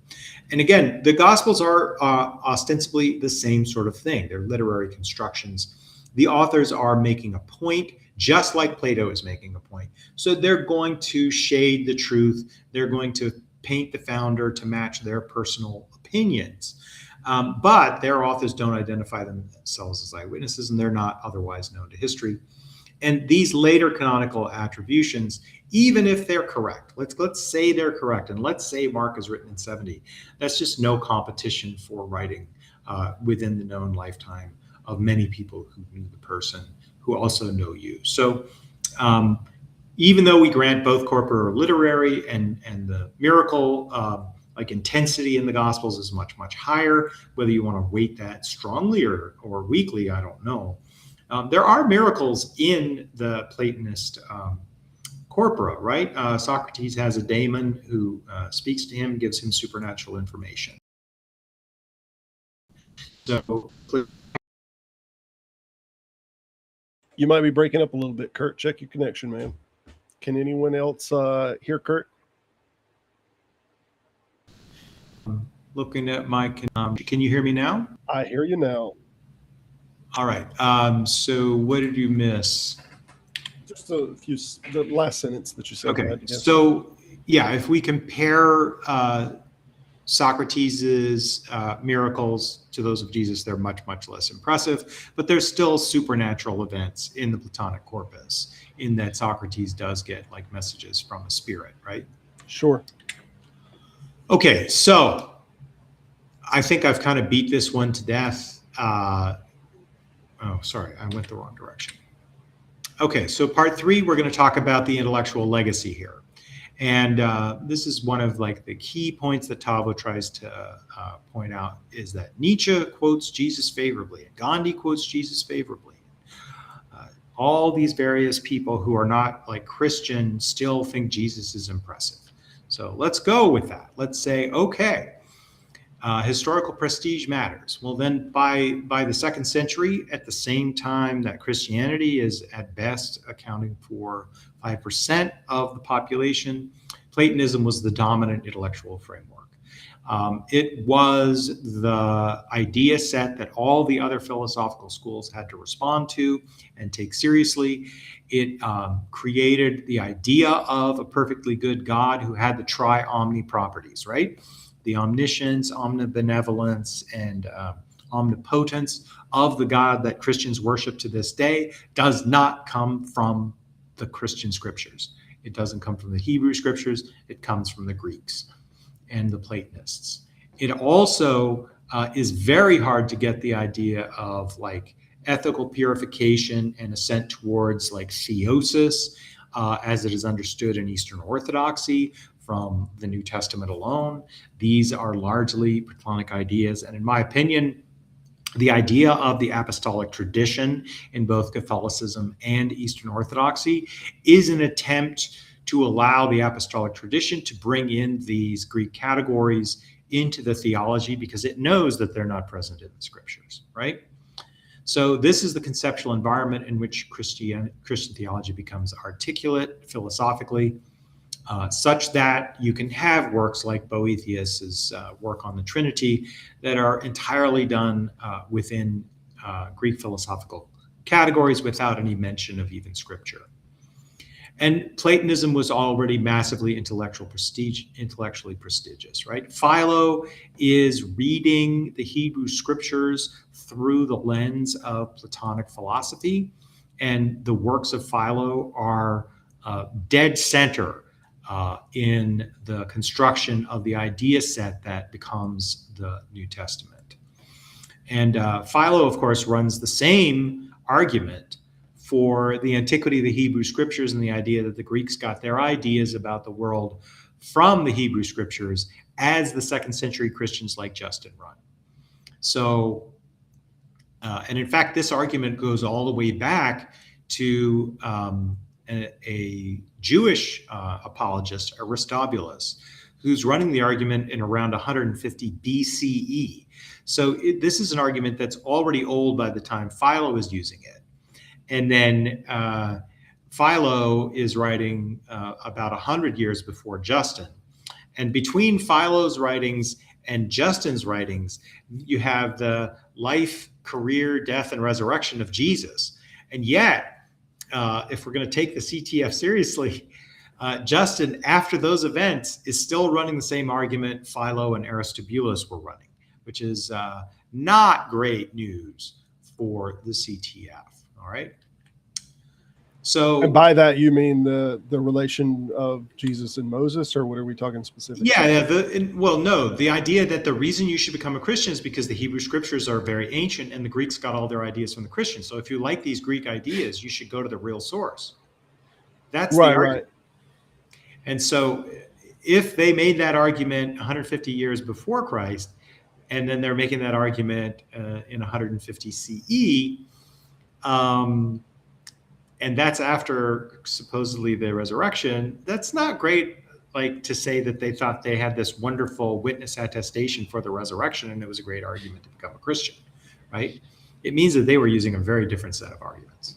And again, the Gospels are ostensibly the same sort of thing. They're literary constructions. The authors are making a point, just like Plato is making a point. So they're going to shade the truth. They're going to paint the founder to match their personal opinions. But their authors don't identify themselves as eyewitnesses, and they're not otherwise known to history. And these later canonical attributions, even if they're correct, let's say they're correct, and let's say Mark is written in 70, that's just no competition for writing within the known lifetime of many people who knew the person, who also know you. So even though we grant both corpora literary and the miracle, like intensity in the Gospels is much, much higher, whether you want to weight that strongly or weakly, I don't know. There are miracles in the Platonist corpora, right? Socrates has a daemon who speaks to him, gives him supernatural information. So You might be breaking up a little bit, Curt. Check your connection, man. Can anyone else hear Curt? Looking at my, can you hear me now? I hear you now. All right. So what did you miss? Just a few, the last sentence that you said. Okay. So yeah, if we compare Socrates' miracles to those of Jesus, they're much, much less impressive, but there's still supernatural events in the Platonic corpus, in that Socrates does get like messages from a spirit, right? Sure. Okay, so I think I've kind of beat this one to death. Oh, sorry, I went the wrong direction. Okay, so part 3, we're going to talk about the intellectual legacy here. And this is one of like the key points that Tavo tries to point out, is that Nietzsche quotes Jesus favorably, and Gandhi quotes Jesus favorably. All these various people who are not like Christian still think Jesus is impressive. So let's go with that. Let's say, okay, historical prestige matters. Well, then by the 2nd century, at the same time that Christianity is at best accounting for 5% of the population, Platonism was the dominant intellectual framework. It was the idea set that all the other philosophical schools had to respond to and take seriously. It created the idea of a perfectly good God who had the tri-omni properties, right? The omniscience, omnibenevolence, and omnipotence of the God that Christians worship to this day does not come from the Christian scriptures. It doesn't come from the Hebrew scriptures. It comes from the Greeks and the Platonists. It also is very hard to get the idea of like ethical purification and ascent towards like theosis as it is understood in Eastern Orthodoxy from the New Testament alone. These are largely Platonic ideas. And in my opinion, the idea of the apostolic tradition in both Catholicism and Eastern Orthodoxy is an attempt to allow the apostolic tradition to bring in these Greek categories into the theology, because it knows that they're not present in the scriptures, right? So this is the conceptual environment in which Christian theology becomes articulate philosophically, such that you can have works like Boethius's work on the Trinity that are entirely done within Greek philosophical categories without any mention of even scripture. And Platonism was already massively intellectually prestigious, right? Philo is reading the Hebrew scriptures through the lens of Platonic philosophy, and the works of Philo are dead center in the construction of the idea set that becomes the New Testament. And Philo, of course, runs the same argument for the antiquity of the Hebrew scriptures and the idea that the Greeks got their ideas about the world from the Hebrew scriptures as the 2nd century Christians like Justin run. So, and in fact, this argument goes all the way back to a Jewish apologist, Aristobulus, who's running the argument in around 150 BCE. So this is an argument that's already old by the time Philo is using it. And then Philo is writing about 100 years before Justin. And between Philo's writings and Justin's writings, you have the life, career, death, and resurrection of Jesus. And yet, if we're going to take the CTF seriously, Justin, after those events, is still running the same argument Philo and Aristobulus were running, which is not great news for the CTF. All right. So, and by that you mean the relation of Jesus and Moses, or what are we talking specifically? Yeah. No, the idea that the reason you should become a Christian is because the Hebrew scriptures are very ancient, and the Greeks got all their ideas from the Christians. So if you like these Greek ideas, you should go to the real source. That's the argument. Right. And so if they made that argument 150 years before Christ, and then they're making that argument in 150 CE, and that's after supposedly the resurrection, that's not great, like to say that they thought they had this wonderful witness attestation for the resurrection and it was a great argument to become a Christian, right? It means that they were using a very different set of arguments.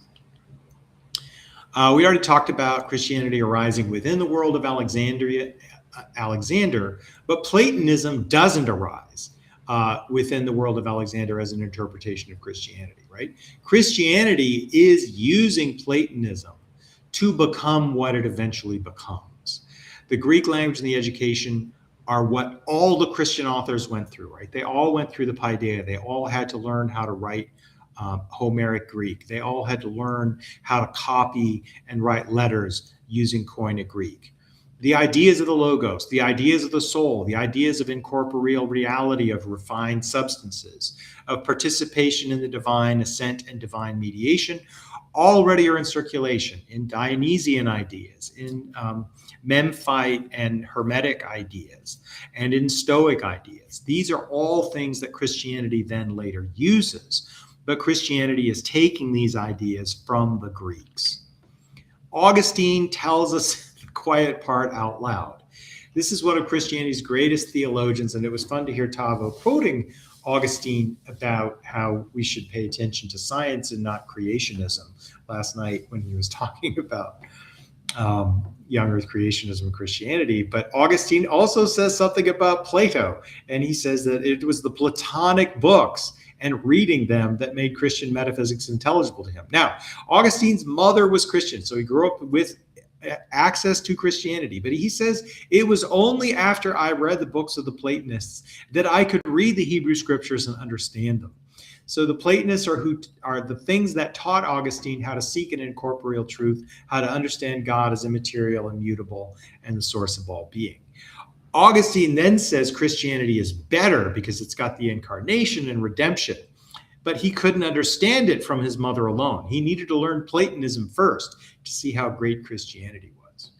We already talked about Christianity arising within the world of Alexander, but Platonism doesn't arise within the world of Alexander as an interpretation of Christianity, right? Christianity is using Platonism to become what it eventually becomes. The Greek language and the education are what all the Christian authors went through, right? They all went through the Paideia. They all had to learn how to write Homeric Greek. They all had to learn how to copy and write letters using Koine Greek. The ideas of the logos, the ideas of the soul, the ideas of incorporeal reality of refined substances, of participation in the divine ascent and divine mediation, already are in circulation in Dionysian ideas, in Memphite and Hermetic ideas, and in Stoic ideas. These are all things that Christianity then later uses, but Christianity is taking these ideas from the Greeks. Augustine tells us the quiet part out loud. This is one of Christianity's greatest theologians, and it was fun to hear Tavo quoting Augustine about how we should pay attention to science and not creationism last night when he was talking about young earth creationism and Christianity. But Augustine also says something about Plato, and he says that it was the Platonic books and reading them that made Christian metaphysics intelligible to him. Now, Augustine's mother was Christian, so he grew up with access to Christianity, but he says it was only after I read the books of the Platonists that I could read the Hebrew scriptures and understand them. So the Platonists are the things that taught Augustine how to seek an incorporeal truth, how to understand God as immaterial, immutable, and the source of all being. Augustine then says Christianity is better because it's got the incarnation and redemption, but he couldn't understand it from his mother alone. He needed to learn Platonism first to see how great Christianity was.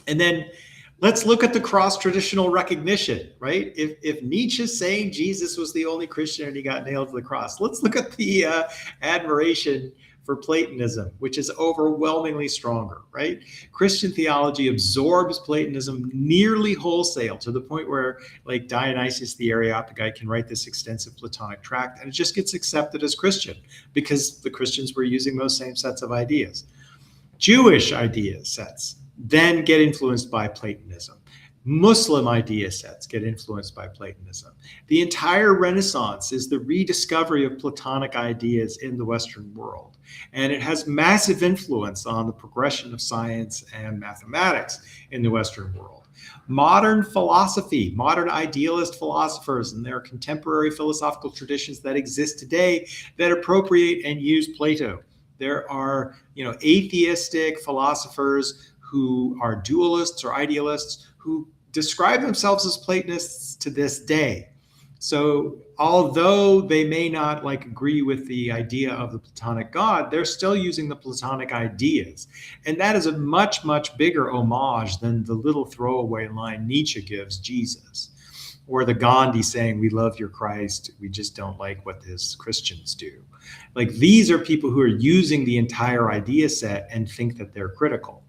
And then let's look at the cross-traditional recognition, right? If Nietzsche's saying Jesus was the only Christian and he got nailed to the cross, let's look at the admiration for Platonism, which is overwhelmingly stronger, right? Christian theology absorbs Platonism nearly wholesale to the point where, like, Dionysius the Areopagite can write this extensive Platonic tract and it just gets accepted as Christian because the Christians were using those same sets of ideas. Jewish idea sets then get influenced by Platonism. Muslim idea sets get influenced by Platonism. The entire Renaissance is the rediscovery of Platonic ideas in the Western world. And it has massive influence on the progression of science and mathematics in the Western world. Modern philosophy, modern idealist philosophers, and there are contemporary philosophical traditions that exist today that appropriate and use Plato. There are, atheistic philosophers who are dualists or idealists who describe themselves as Platonists to this day. So although they may not agree with the idea of the Platonic God, they're still using the Platonic ideas. And that is a much, much bigger homage than the little throwaway line Nietzsche gives Jesus, or the Gandhi saying, "We love your Christ, we just don't like what his Christians do." These are people who are using the entire idea set and think that they're critical.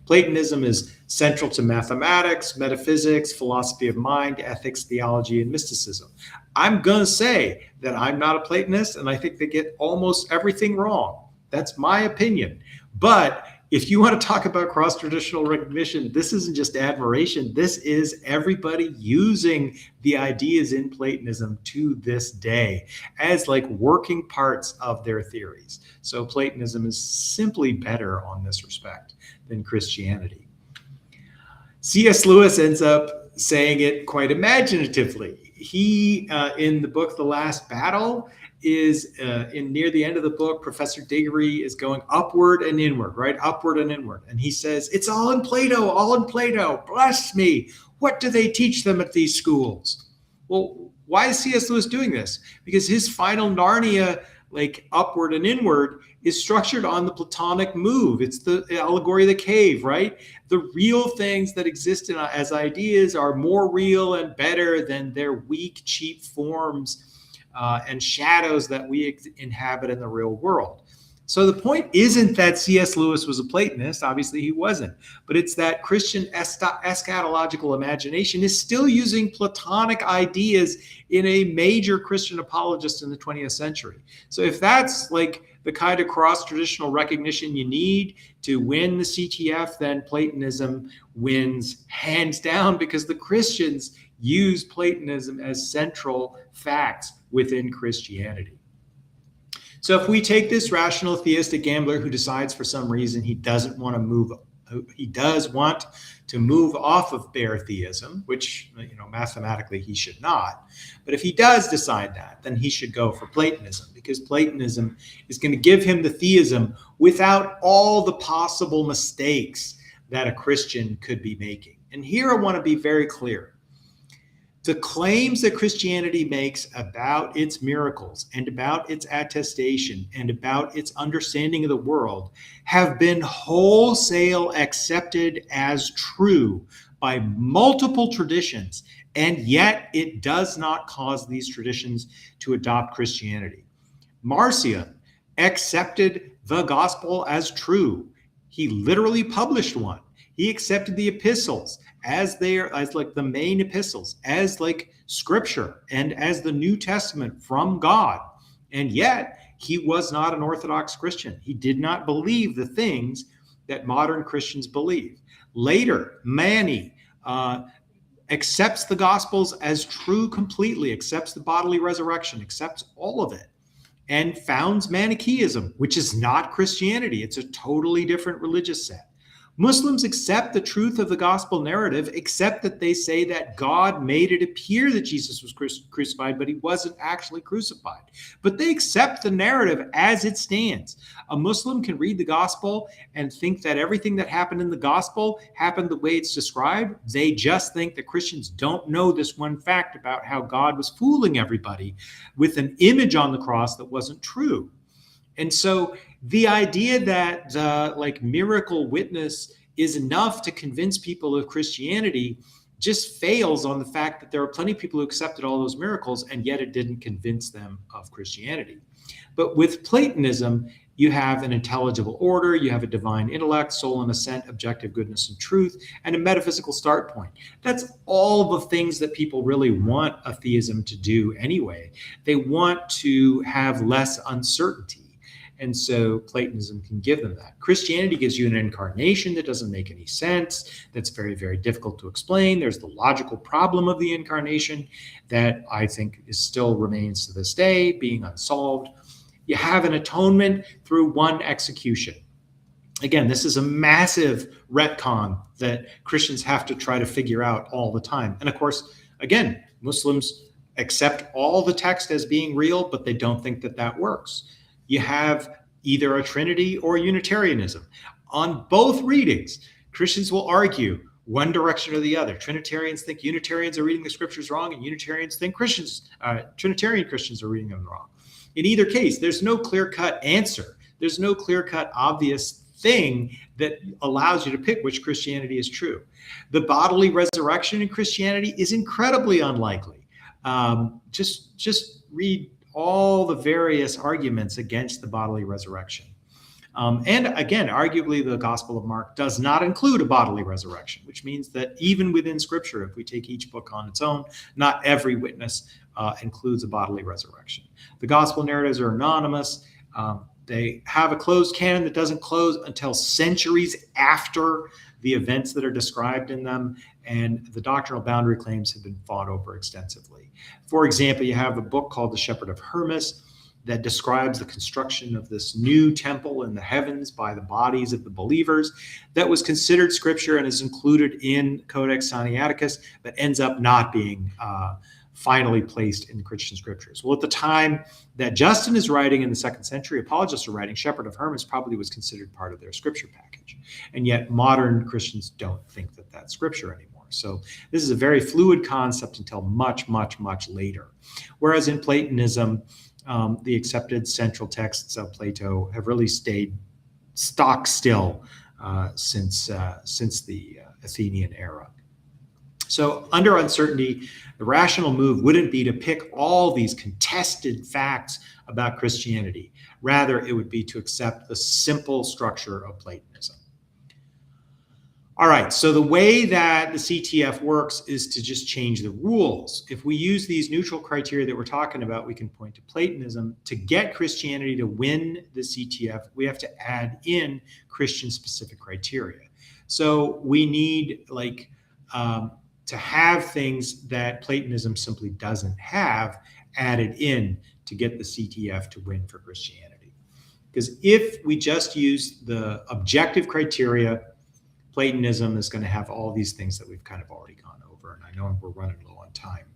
Platonism is central to mathematics, metaphysics, philosophy of mind, ethics, theology, and mysticism. I'm going to say that I'm not a Platonist, and I think they get almost everything wrong. That's my opinion. But if you want to talk about cross-traditional recognition, this isn't just admiration. This is everybody using the ideas in Platonism to this day as like working parts of their theories. So Platonism is simply better on this respect than Christianity. C.S. Lewis ends up saying it quite imaginatively. He, in the book The Last Battle, is in near the end of the book, Professor Diggory is going upward and inward, right? Upward and inward. And he says, it's all in Plato, all in Plato. Bless me. What do they teach them at these schools? Well, why is C.S. Lewis doing this? Because his final Narnia, like upward and inward, is structured on the Platonic move. It's the allegory of the cave, right? The real things that exist as ideas are more real and better than their weak, cheap forms and shadows that we inhabit in the real world. So the point isn't that C.S. Lewis was a Platonist. Obviously he wasn't. But it's that Christian eschatological imagination is still using Platonic ideas in a major Christian apologist in the 20th century. So if that's like the kind of cross-traditional recognition you need to win the CTF, then Platonism wins hands down, because the Christians use Platonism as central facts within Christianity. So if we take this rational theistic gambler who decides for some reason he does want to move off of bare theism, which, mathematically he should not, but if he does decide that, then he should go for Platonism, because Platonism is going to give him the theism without all the possible mistakes that a Christian could be making. And here I want to be very clear. The claims that Christianity makes about its miracles and about its attestation and about its understanding of the world have been wholesale accepted as true by multiple traditions, and yet it does not cause these traditions to adopt Christianity. Marcion accepted the gospel as true. He literally published one. He accepted the epistles as like the main epistles, as like scripture and as the New Testament from God. And yet he was not an Orthodox Christian. He did not believe the things that modern Christians believe. Later, Mani accepts the Gospels as true completely, accepts the bodily resurrection, accepts all of it, and founds Manichaeism, which is not Christianity. It's a totally different religious set. Muslims accept the truth of the gospel narrative, except that they say that God made it appear that Jesus was crucified, but he wasn't actually crucified. But they accept the narrative as it stands. A Muslim can read the gospel and think that everything that happened in the gospel happened the way it's described. They just think that Christians don't know this one fact about how God was fooling everybody with an image on the cross that wasn't true. And so the idea that miracle witness is enough to convince people of Christianity just fails on the fact that there are plenty of people who accepted all those miracles, and yet it didn't convince them of Christianity. But with Platonism, you have an intelligible order, you have a divine intellect, soul and assent, objective goodness and truth, and a metaphysical start point. That's all the things that people really want a theism to do anyway. They want to have less uncertainty. And so Platonism can give them that. Christianity gives you an incarnation that doesn't make any sense, that's very, very difficult to explain. There's the logical problem of the incarnation that I think still remains to this day, being unsolved. You have an atonement through one execution. Again, this is a massive retcon that Christians have to try to figure out all the time. And of course, again, Muslims accept all the text as being real, but they don't think that that works. You have either a Trinity or Unitarianism. On both readings, Christians will argue one direction or the other. Trinitarians think Unitarians are reading the scriptures wrong, and Unitarians think Trinitarian Christians are reading them wrong. In either case, there's no clear-cut answer. There's no clear-cut obvious thing that allows you to pick which Christianity is true. The bodily resurrection in Christianity is incredibly unlikely. Just read all the various arguments against the bodily resurrection. And again, arguably the Gospel of Mark does not include a bodily resurrection, which means that even within Scripture, if we take each book on its own, not every witness includes a bodily resurrection. The Gospel narratives are anonymous. They have a closed canon that doesn't close until centuries after the events that are described in them, and the doctrinal boundary claims have been fought over extensively. For example, you have a book called The Shepherd of Hermas that describes the construction of this new temple in the heavens by the bodies of the believers that was considered scripture and is included in Codex Sinaiticus, but ends up not being finally placed in the Christian scriptures. Well, at the time that Justin is writing in the 2nd century, apologists are writing, Shepherd of Hermas probably was considered part of their scripture package. And yet modern Christians don't think that that's scripture anymore. So this is a very fluid concept until much, much, much later. Whereas in Platonism, the accepted central texts of Plato have really stayed stock still since the Athenian era. So under uncertainty, the rational move wouldn't be to pick all these contested facts about Christianity. Rather, it would be to accept the simple structure of Platonism. All right, so the way that the CTF works is to just change the rules. If we use these neutral criteria that we're talking about, we can point to Platonism. To get Christianity to win the CTF, we have to add in Christian-specific criteria. So we need to have things that Platonism simply doesn't have added in to get the CTF to win for Christianity. Because if we just use the objective criteria, Platonism is going to have all these things that we've kind of already gone over, and I know we're running low on time.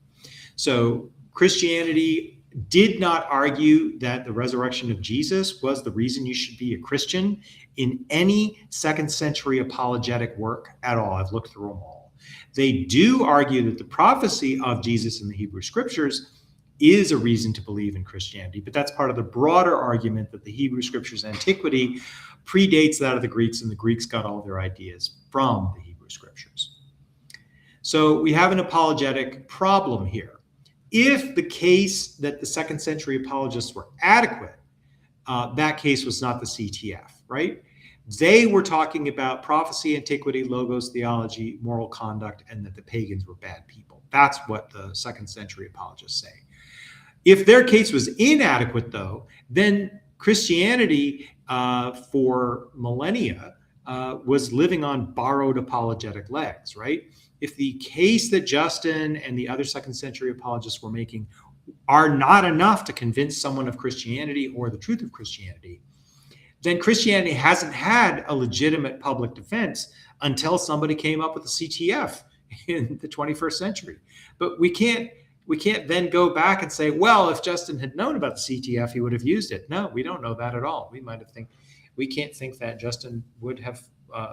So Christianity did not argue that the resurrection of Jesus was the reason you should be a Christian in any 2nd century apologetic work at all. I've looked through them all. They do argue that the prophecy of Jesus in the Hebrew Scriptures is a reason to believe in Christianity, but that's part of the broader argument that the Hebrew Scriptures antiquity predates that of the Greeks, and the Greeks got all their ideas from the Hebrew Scriptures. So we have an apologetic problem here. If the case that the 2nd century apologists were adequate, that case was not the CTF, right? They were talking about prophecy, antiquity, logos, theology, moral conduct, and that the pagans were bad people. That's what the 2nd century apologists say. If their case was inadequate, though, then Christianity for millennia was living on borrowed apologetic legs, right? If the case that Justin and the other 2nd century apologists were making are not enough to convince someone of Christianity or the truth of Christianity, then Christianity hasn't had a legitimate public defense until somebody came up with the CTF in the 21st century. But we can't then go back and say, well, if Justin had known about the CTF, he would have used it. No, we don't know that at all. We can't think that Justin would have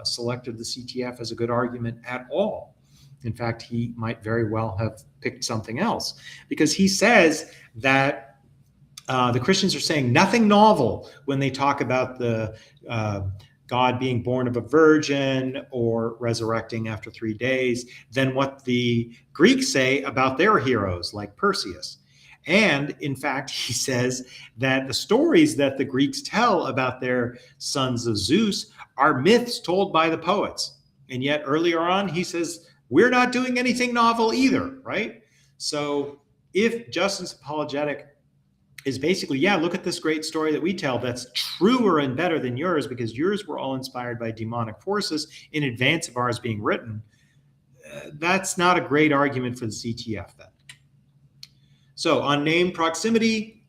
selected the CTF as a good argument at all. In fact, he might very well have picked something else, because he says that the Christians are saying nothing novel when they talk about the God being born of a virgin or resurrecting after 3 days than what the Greeks say about their heroes like Perseus. And in fact, he says that the stories that the Greeks tell about their sons of Zeus are myths told by the poets. And yet earlier on, he says, we're not doing anything novel either, right? So if Justin's apologetic is basically, yeah, look at this great story that we tell that's truer and better than yours because yours were all inspired by demonic forces in advance of ours being written, that's not a great argument for the CTF then. So on name proximity,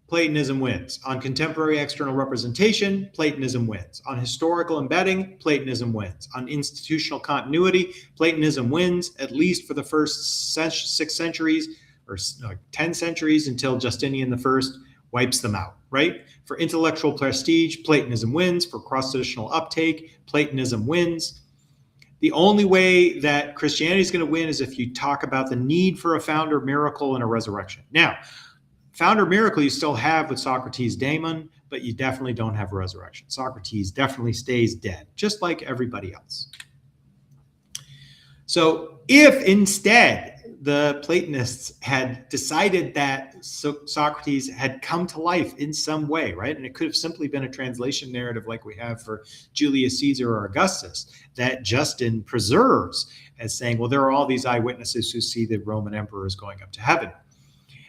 Platonism wins. On contemporary external representation, Platonism wins. On historical embedding, Platonism wins. On institutional continuity, Platonism wins, at least for the first 6 centuries or 10 centuries until Justinian I wipes them out, right? For intellectual prestige, Platonism wins. For cross-traditional uptake, Platonism wins. The only way that Christianity is going to win is if you talk about the need for a founder miracle and a resurrection. Now, founder miracle you still have with Socrates' daemon, but you definitely don't have a resurrection. Socrates definitely stays dead, just like everybody else. So if instead the Platonists had decided that Socrates had come to life in some way, right? And it could have simply been a translation narrative like we have for Julius Caesar or Augustus that Justin preserves as saying, well, there are all these eyewitnesses who see the Roman emperors going up to heaven.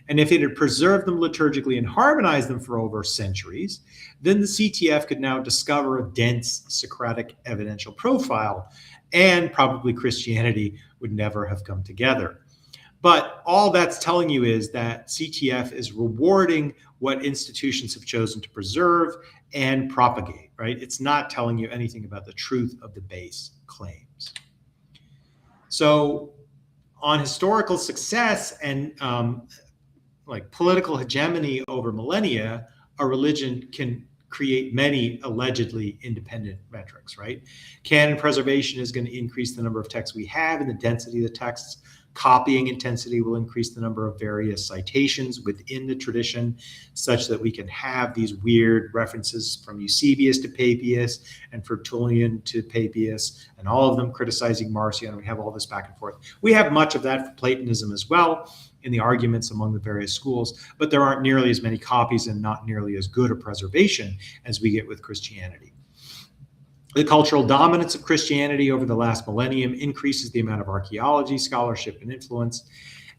And if it had preserved them liturgically and harmonized them for over centuries, then the CTF could now discover a dense Socratic evidential profile, and probably Christianity would never have come together. But all that's telling you is that CTF is rewarding what institutions have chosen to preserve and propagate, right? It's not telling you anything about the truth of the base claims. So on historical success and like political hegemony over millennia, a religion can create many allegedly independent metrics, right? Canon preservation is going to increase the number of texts we have and the density of the texts. Copying intensity will increase the number of various citations within the tradition, such that we can have these weird references from Eusebius to Papias and from Tertullian to Papias, and all of them criticizing Marcion. We have all this back and forth. We have much of that for Platonism as well in the arguments among the various schools, but there aren't nearly as many copies and not nearly as good a preservation as we get with Christianity. The cultural dominance of Christianity over the last millennium increases the amount of archaeology, scholarship, and influence,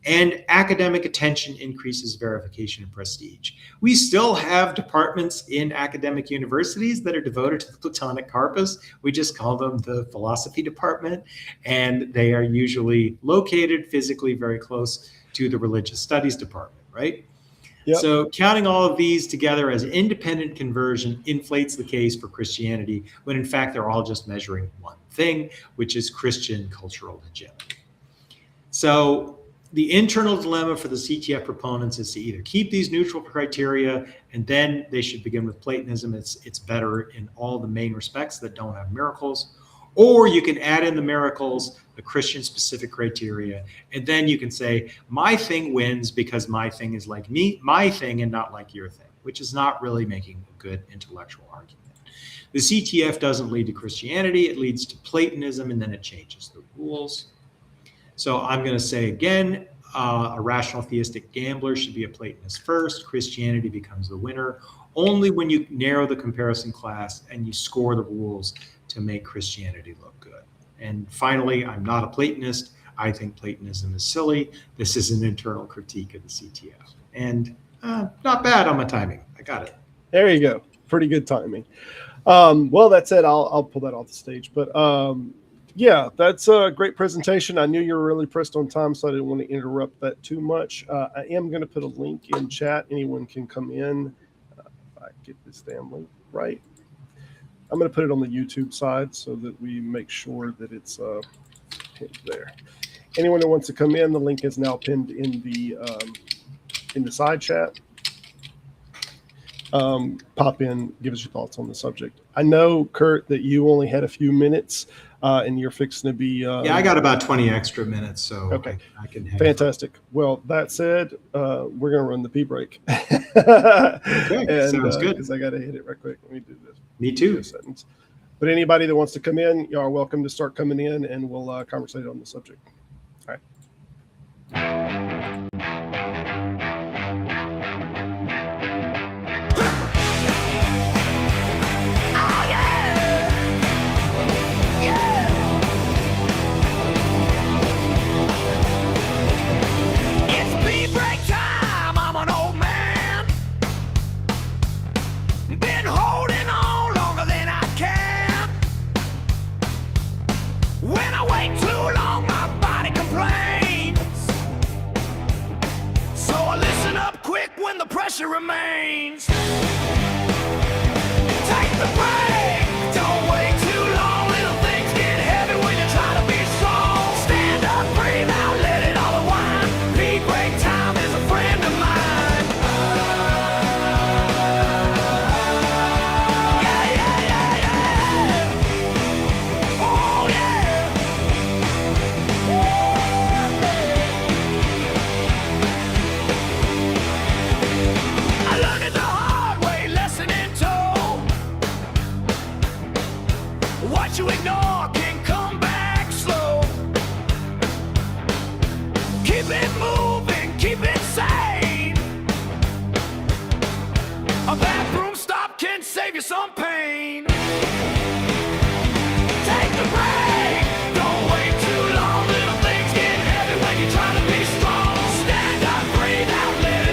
and academic attention increases verification and prestige. We still have departments in academic universities that are devoted to the Platonic corpus. We just call them the philosophy department, and they are usually located physically very close to the religious studies department, right? Yep. So counting all of these together as independent conversion inflates the case for Christianity, when in fact they're all just measuring one thing, which is Christian cultural hegemony. So the internal dilemma for the CTF proponents is to either keep these neutral criteria, and then they should begin with Platonism. It's better in all the main respects that don't have miracles. Or you can add in the miracles, the Christian-specific criteria, and then you can say, my thing wins because my thing is like my thing and not like your thing, which is not really making a good intellectual argument. The CTF doesn't lead to Christianity, it leads to Platonism, and then it changes the rules. So I'm going to say again, a rational theistic gambler should be a Platonist first. Christianity becomes the winner only when you narrow the comparison class and you score the rules to make Christianity look good. And finally, I'm not a Platonist. I think Platonism is silly. This is an internal critique of the CTF. And not bad on my timing. I got it. There you go. Pretty good timing. Well, that said, I'll pull that off the stage. But yeah, that's a great presentation. I knew you were really pressed on time, so I didn't want to interrupt that too much. I am going to put a link in chat. Anyone can come in. If I get this damn link right. I'm going to put it on the YouTube side so that we make sure that it's pinned there. Anyone that wants to come in, the link is now pinned in the side chat. Pop in, give us your thoughts on the subject. I know, Curt, that you only had a few minutes, and you're fixing to be. Yeah, I got about 20 extra minutes, so okay, I can hang fantastic. Well, that said, we're going to run the pee break. Okay, sounds good. Because I got to hit it right quick. Let me do this. Me too. Sentence. But anybody that wants to come in, you are welcome to start coming in, and we'll conversate on the subject. All right. When the pressure remains, take the break. Don't wait too long. Little things get heavy when you try to be strong. Stand up, breathe out, let it all unwind. Pee break time is a friend of mine. Yeah, yeah, yeah, yeah. Oh yeah. I learned it the hard way, lesson in tow. What you ignore can come back slow. Keep it moving, keep it sane. A bathroom stop can save you some pain. Take the break. Don't wait too long. Little things get heavy when you're trying to be strong. Stand up, breathe out, let it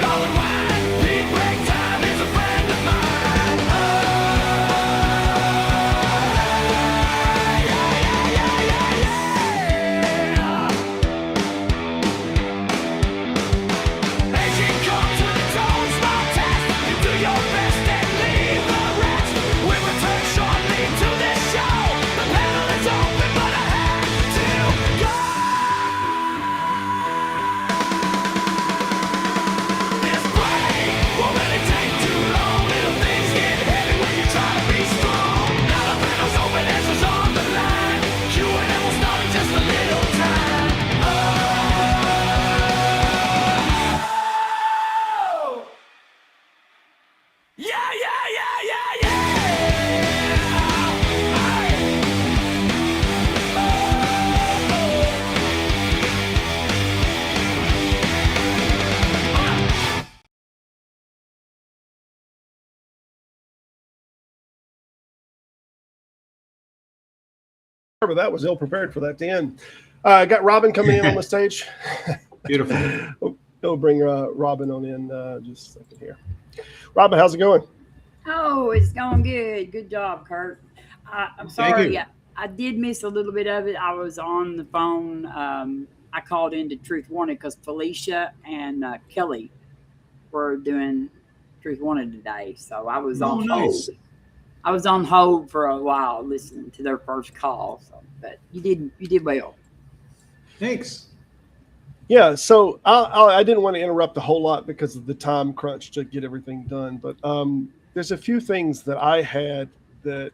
whoever that was ill prepared for that to end. Got Robin coming in on the stage. Beautiful. We'll bring Robin on in just a second here. Robin, how's it going? Oh, it's going good. Good job, Curt. I'm sorry. I did miss a little bit of it. I was on the phone. I called into Truth Wanted because Felicia and Kelly were doing Truth Wanted today. So I was on hold. I was on hold for a while listening to their first call. So, but you did well. Thanks. Yeah, so I didn't want to interrupt a whole lot because of the time crunch to get everything done. But there's a few things that I had that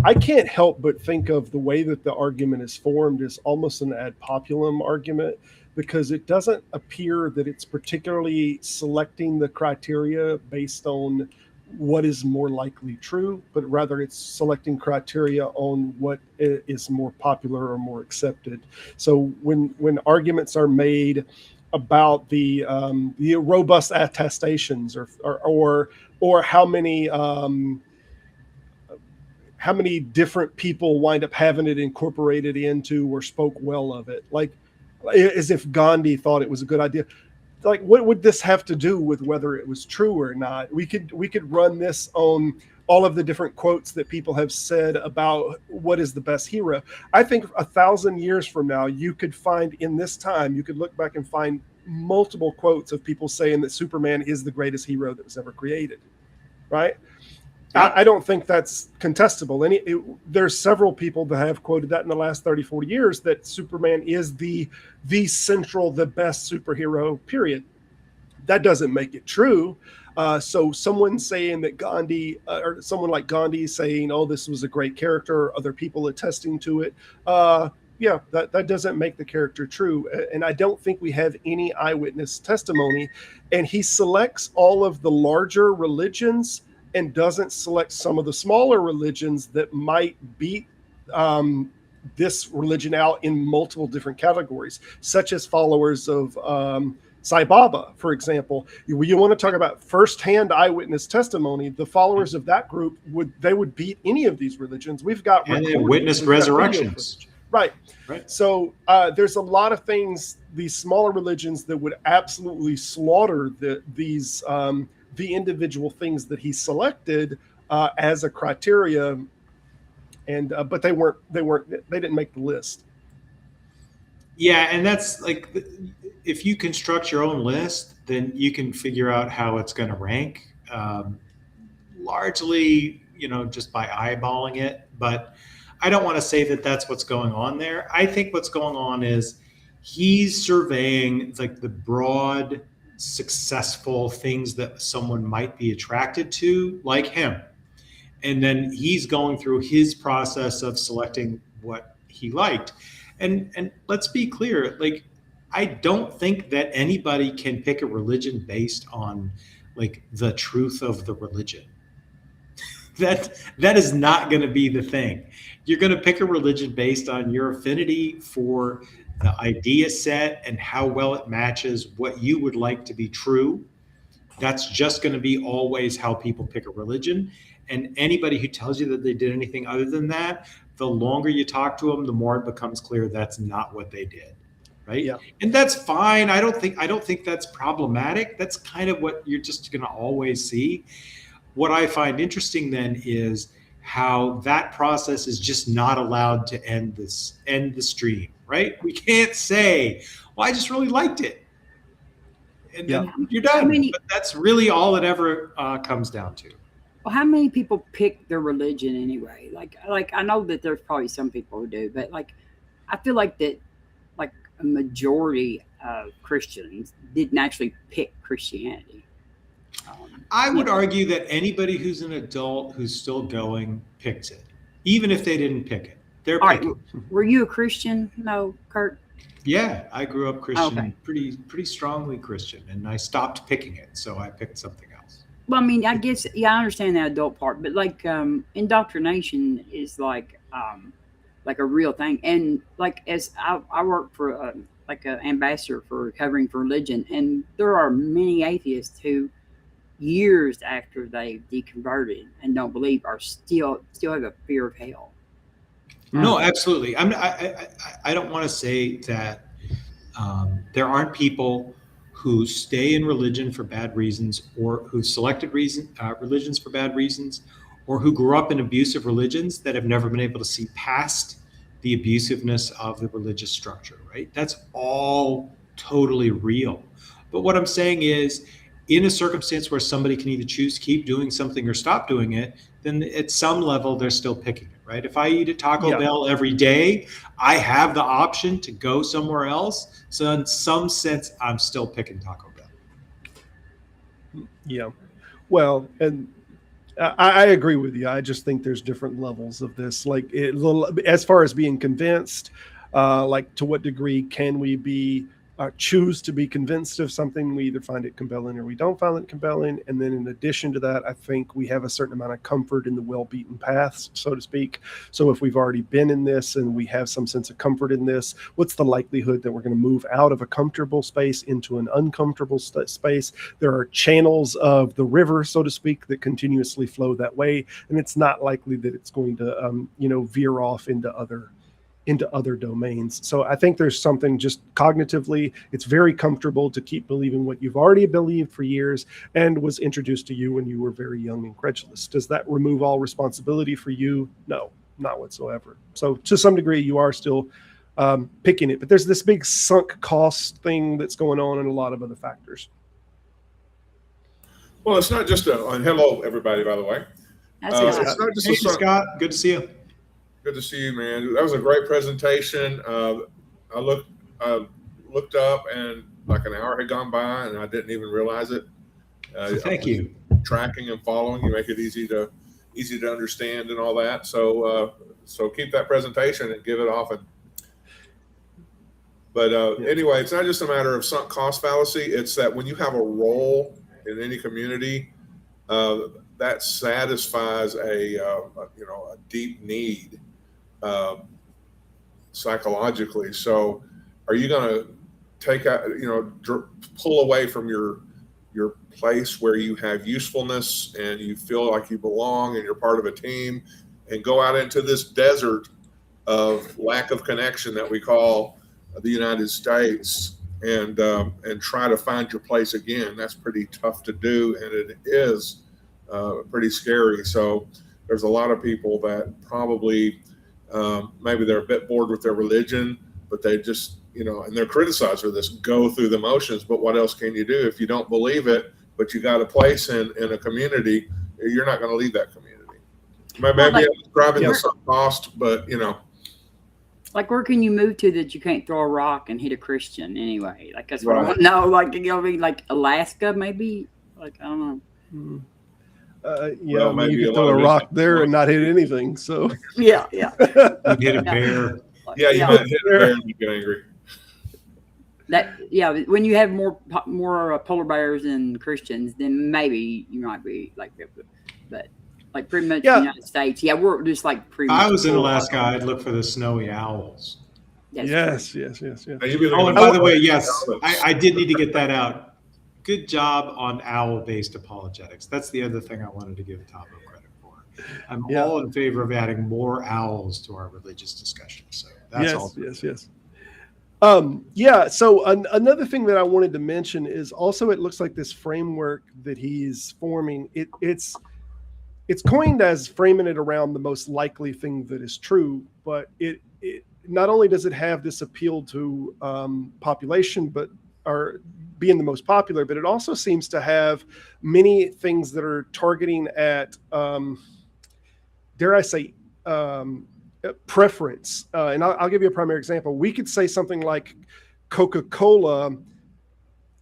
I can't help but think of the way that the argument is formed as almost an ad populum argument, because it doesn't appear that it's particularly selecting the criteria based on what is more likely true, but rather it's selecting criteria on what is more popular or more accepted. So when arguments are made about the robust attestations or how many different people wind up having it incorporated into or spoke well of it, like as if Gandhi thought it was a good idea. Like, what would this have to do with whether it was true or not? We could run this on all of the different quotes that people have said about what is the best hero. I think 1,000 years from now, you could find in this time, you could look back and find multiple quotes of people saying that Superman is the greatest hero that was ever created, right? I don't think that's contestable. There's several people that have quoted that in the last 30, 40 years, that Superman is the central, the best superhero, period. That doesn't make it true. So someone saying that Gandhi, or someone like Gandhi saying, oh, this was a great character, other people attesting to it, that doesn't make the character true. And I don't think we have any eyewitness testimony. And he selects all of the larger religions and doesn't select some of the smaller religions that might beat this religion out in multiple different categories, such as followers of Sai Baba, for example. You want to talk about firsthand eyewitness testimony, the followers of that group would beat any of these religions. We've got and they witnessed resurrections. Right. So there's a lot of things, these smaller religions, that would absolutely slaughter the individual things that he selected as a criteria, and but they didn't make the list. Yeah, and that's like, if you construct your own list, then you can figure out how it's going to rank, largely, just by eyeballing it. But I don't want to say that that's what's going on there. I think what's going on is he's surveying like the broad, successful things that someone might be attracted to, like him. And then he's going through his process of selecting what he liked. And let's be clear, like, I don't think that anybody can pick a religion based on like the truth of the religion. That is not going to be the thing. You're going to pick a religion based on your affinity for the idea set and how well it matches what you would like to be true. That's just going to be always how people pick a religion. And anybody who tells you that they did anything other than that, the longer you talk to them, the more it becomes clear that's not what they did. Right. Yeah. And that's fine. I don't think that's problematic. That's kind of what you're just going to always see. What I find interesting then is how that process is just not allowed to end the stream, right? We can't say, well, I just really liked it. And then you're done. But that's really all it ever comes down to. Well, how many people pick their religion anyway? Like I know that there's probably some people who do, but like, I feel like that, like a majority of Christians didn't actually pick Christianity. I would argue that anybody who's an adult who's still going picks it, even if they didn't pick it. They're picking. Right. Were you a Christian? No, Curt? Yeah, I grew up Christian, pretty strongly Christian, and I stopped picking it, so I picked something else. Well, I mean, I guess, I understand that adult part, but like indoctrination is like a real thing. And like, as I work for like an ambassador for Recovering for Religion, and there are many atheists who, years after they've deconverted and don't believe, are still have a fear of hell. No, absolutely. I don't want to say that there aren't people who stay in religion for bad reasons, or who've selected religions for bad reasons, or who grew up in abusive religions that have never been able to see past the abusiveness of the religious structure, right? That's all totally real. But what I'm saying is, in a circumstance where somebody can either choose to keep doing something or stop doing it, then at some level they're still picking it, right? If I eat at Taco Bell every day, I have the option to go somewhere else. So in some sense, I'm still picking Taco Bell. Yeah. Well, and I agree with you. I just think there's different levels of this. Like, as far as being convinced, like, to what degree can we choose to be convinced of something? We either find it compelling or we don't find it compelling. And then in addition to that, I think we have a certain amount of comfort in the well-beaten paths, so to speak. So if we've already been in this and we have some sense of comfort in this, what's the likelihood that we're going to move out of a comfortable space into an uncomfortable space? There are channels of the river, so to speak, that continuously flow that way. And it's not likely that it's going to, veer off into other domains. So I think there's something just cognitively, it's very comfortable to keep believing what you've already believed for years and was introduced to you when you were very young and credulous. Does that remove all responsibility for you? No, not whatsoever. So to some degree, you are still picking it, but there's this big sunk cost thing that's going on and a lot of other factors. Well, it's not just and hello, everybody, by the way. It's not just hey, Scott, good to see you. Good to see you, man. That was a great presentation. I looked up and like an hour had gone by and I didn't even realize it. Thank you. Tracking and following, you make it easy to understand and all that. So keep that presentation and give it often. But anyway, it's not just a matter of sunk cost fallacy. It's that when you have a role in any community, that satisfies a deep need. Psychologically. So are you going to take out, pull away from your place where you have usefulness and you feel like you belong and you're part of a team and go out into this desert of lack of connection that we call the United States and try to find your place again? That's pretty tough to do, and it is pretty scary. So there's a lot of people that probably maybe they're a bit bored with their religion, but they just, and they're criticized for this, go through the motions. But what else can you do if you don't believe it, but you got a place in a community? You're not going to leave that community. Maybe I'm describing the sunk cost, but like, where can you move to that you can't throw a rock and hit a Christian anyway? Like, that's what I want to know. Like, like Alaska, maybe. Like, I don't know. Mm-hmm. You can throw a rock there and not hit anything. So yeah. You hit a bear. You might hit a bear and you get angry. When you have more polar bears than Christians, then maybe you might be like, but like pretty much the United States. Yeah, we're just like pretty much. I was in Alaska. I'd look for the snowy owls. Yes. Oh, and by the way, yes, I did need to get that out. Good job on owl-based apologetics. That's the other thing I wanted to give Tavo credit for. I'm all in favor of adding more owls to our religious discussion. So that's all. Yes. So another thing that I wanted to mention is also, it looks like this framework that he's forming, it's coined as framing it around the most likely thing that is true, but it not only does it have this appeal to population, or being the most popular, but it also seems to have many things that are targeting at, dare I say, preference. And I'll give you a primary example. We could say something like Coca-Cola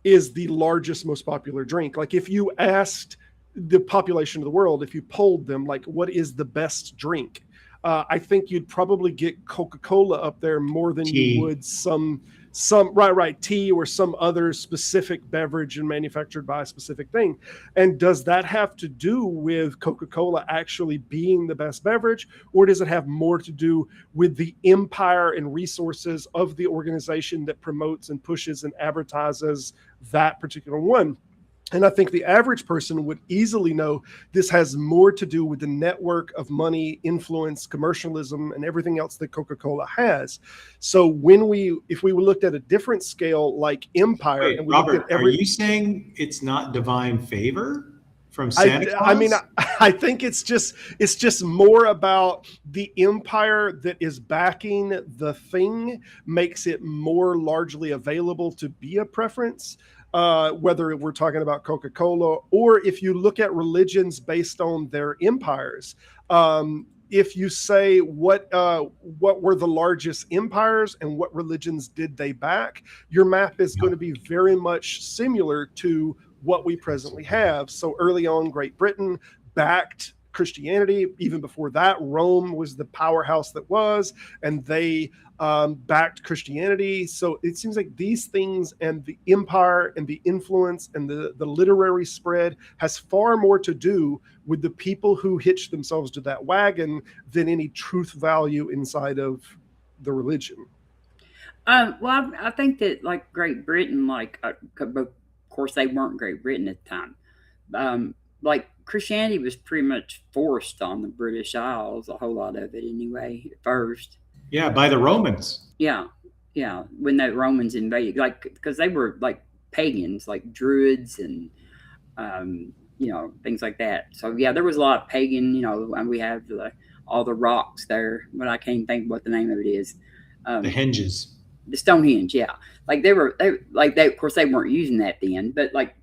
is the largest, most popular drink. Like, if you asked the population of the world, if you polled them, like, what is the best drink? I think you'd probably get Coca-Cola up there more than you would some tea or some other specific beverage and manufactured by a specific thing. And does that have to do with Coca-Cola actually being the best beverage, or does it have more to do with the empire and resources of the organization that promotes and pushes and advertises that particular one? And I think the average person would easily know this has more to do with the network of money, influence, commercialism, and everything else that Coca-Cola has. So if we looked at a different scale like empire, Wait, and we Robert, looked at are you saying it's not divine favor from Santa Claus? I mean, I think it's just more about the empire that is backing the thing makes it more largely available to be a preference. Whether we're talking about Coca-Cola, or if you look at religions based on their empires, if you say what were the largest empires and what religions did they back, your map is going to be very much similar to what we presently have. So early on, Great Britain backed Christianity. Even before that, Rome was the powerhouse that was, and they backed Christianity. So it seems like these things and the empire and the influence and the literary spread has far more to do with the people who hitched themselves to that wagon than any truth value inside of the religion. Well, I think that like Great Britain, of course they weren't Great Britain at the time. Like Christianity was pretty much forced on the British Isles, a whole lot of it anyway, at first. Yeah, by the Romans. Yeah, when the Romans invaded, because they were like pagans, like Druids and things like that. So yeah, there was a lot of pagan, and we have all the rocks there, but I can't think what the name of it is. The henges. The Stonehenge, yeah. Like they of course they weren't using that then, but like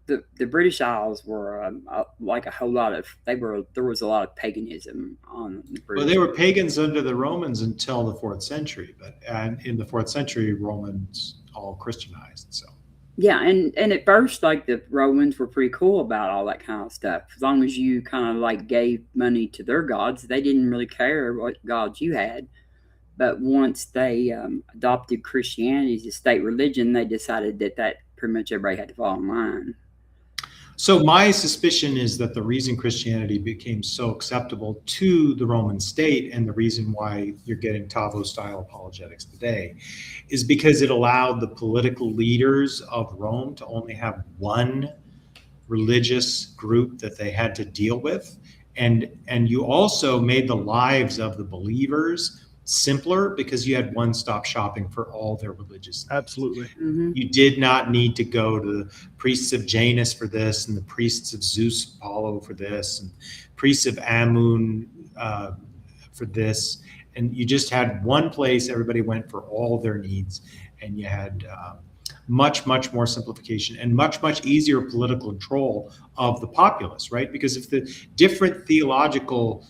the British Isles were like a whole lot of there was a lot of paganism on the British. Well, they were pagans under the Romans until the 4th century, and in the 4th century, Romans all Christianized. So yeah, and at first, like the Romans were pretty cool about all that kind of stuff. As long as you kind of like gave money to their gods, they didn't really care what gods you had. But once they adopted Christianity as a state religion, they decided that pretty much everybody had to fall in line. So my suspicion is that the reason Christianity became so acceptable to the Roman state, and the reason why you're getting Tavo-style apologetics today, is because it allowed the political leaders of Rome to only have one religious group that they had to deal with. And you also made the lives of the believers simpler because you had one-stop shopping for all their religious needs. Absolutely. Mm-hmm. You did not need to go to the priests of Janus for this, and the priests of Zeus Apollo for this, and priests of Amun for this. And you just had one place everybody went for all their needs, and you had much more simplification and much easier political control of the populace, right? Because if the different theological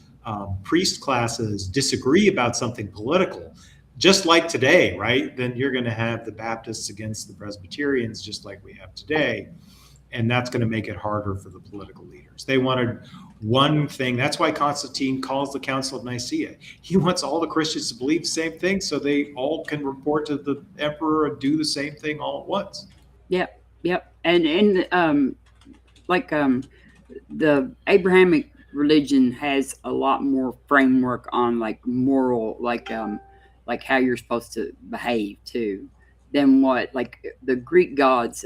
priest classes disagree about something political, just like today, right? Then you're going to have the Baptists against the Presbyterians, just like we have today. And that's going to make it harder for the political leaders. They wanted one thing. That's why Constantine calls the Council of Nicaea. He wants all the Christians to believe the same thing so they all can report to the emperor and do the same thing all at once. Yep. And the Abrahamic religion has a lot more framework on like moral, like how you're supposed to behave too, than what like the Greek gods.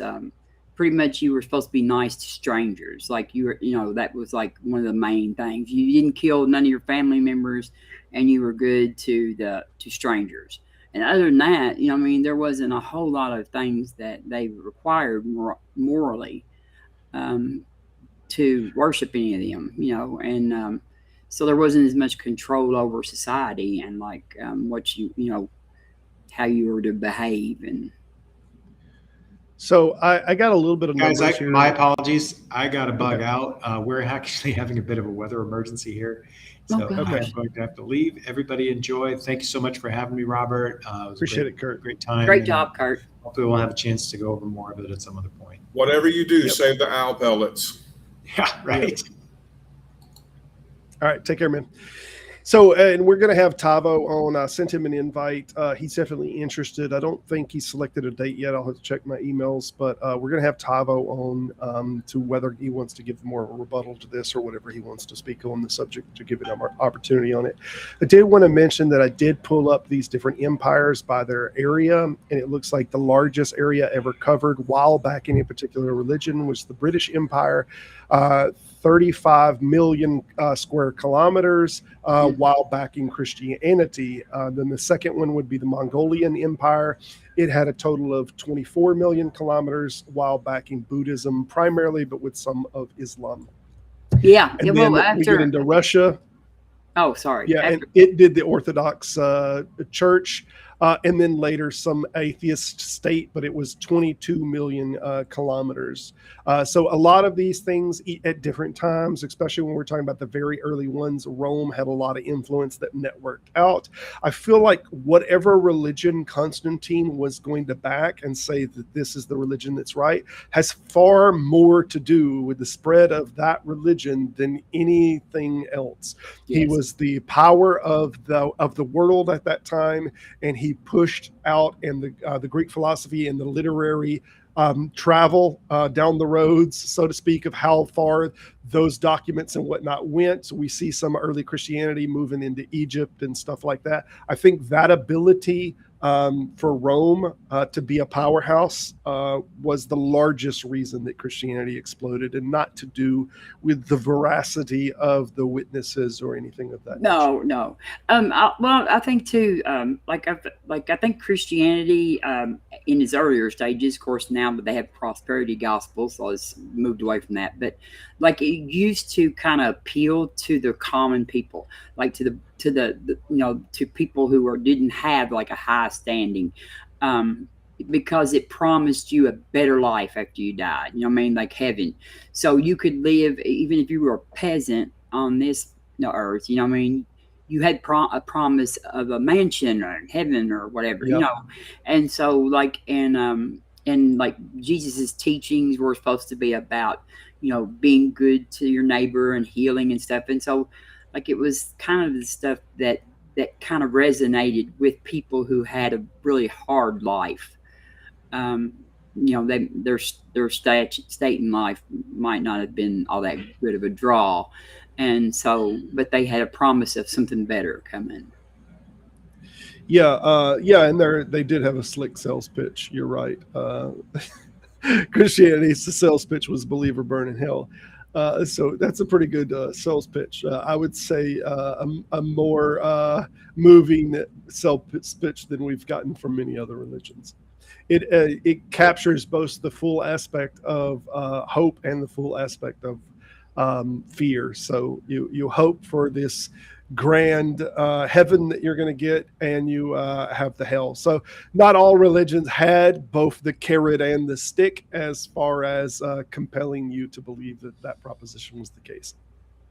Pretty much you were supposed to be nice to strangers. Like that was like one of the main things. You didn't kill none of your family members, and you were good to strangers. And other than that, there wasn't a whole lot of things that they required morally to worship any of them, and so there wasn't as much control over society and like what how you were to behave. And so I got a little bit of guys. numbers here. My apologies. I got to bug out. We're actually having a bit of a weather emergency here, so I'm going to have to leave. Everybody enjoy. Thank you so much for having me, Robert. Appreciate it, Curt. Great time. Great job, Curt. Hopefully we'll have a chance to go over more of it at some other point. Whatever you do, save the owl pellets. Yeah, right. All right, take care, man. So, and we're going to have Tavo on. I sent him an invite. He's definitely interested. I don't think he's selected a date yet. I'll have to check my emails, but we're going to have Tavo on to whether he wants to give more rebuttal to this or whatever he wants to speak on the subject to give it an opportunity on it. I did want to mention that I did pull up these different empires by their area, and it looks like the largest area ever covered while back in a particular religion was the British Empire. 35 million square kilometers while backing Christianity. Then the second one would be the Mongolian Empire. It had a total of 24 million kilometers while backing Buddhism primarily, but with some of Islam. Yeah. And then we get into Russia. Oh, sorry. Yeah, and it did the Orthodox Church. And then later some atheist state, but it was 22 million kilometers. So a lot of these things at different times, especially when we're talking about the very early ones, Rome had a lot of influence that networked out. I feel like whatever religion Constantine was going to back and say that this is the religion that's right has far more to do with the spread of that religion than anything else. Yes. He was the power of the world at that time, and he pushed out in the Greek philosophy and the literary travel down the roads, so to speak, of how far those documents and whatnot went. So we see some early Christianity moving into Egypt and stuff like that. I think that ability for Rome to be a powerhouse was the largest reason that Christianity exploded, and not to do with the veracity of the witnesses or anything of that nature. No. I think too, I think Christianity in its earlier stages, of course, now that they have prosperity gospel, so it's moved away from that. But like it used to kind of appeal to the common people, like to the to people who didn't have like a high standing, because it promised you a better life after you died. You know what I mean? Like heaven. So you could live, even if you were a peasant on this earth, you know what I mean? You had a promise of a mansion or heaven or whatever, Yep. And so like, and like Jesus's teachings were supposed to be about, being good to your neighbor and healing and stuff. And so like, it was kind of the stuff that kind of resonated with people who had a really hard life. Their state in life might not have been all that good of a draw. And so, but they had a promise of something better coming. Yeah, and they did have a slick sales pitch. You're right. Christianity's sales pitch was "Believe or burn in hell." So that's a pretty good sales pitch. I would say a more moving sales pitch than we've gotten from many other religions. It captures both the full aspect of hope and the full aspect of fear. So you hope for this grand heaven that you're going to get, and you have the hell. So not all religions had both the carrot and the stick as far as compelling you to believe that proposition was the case.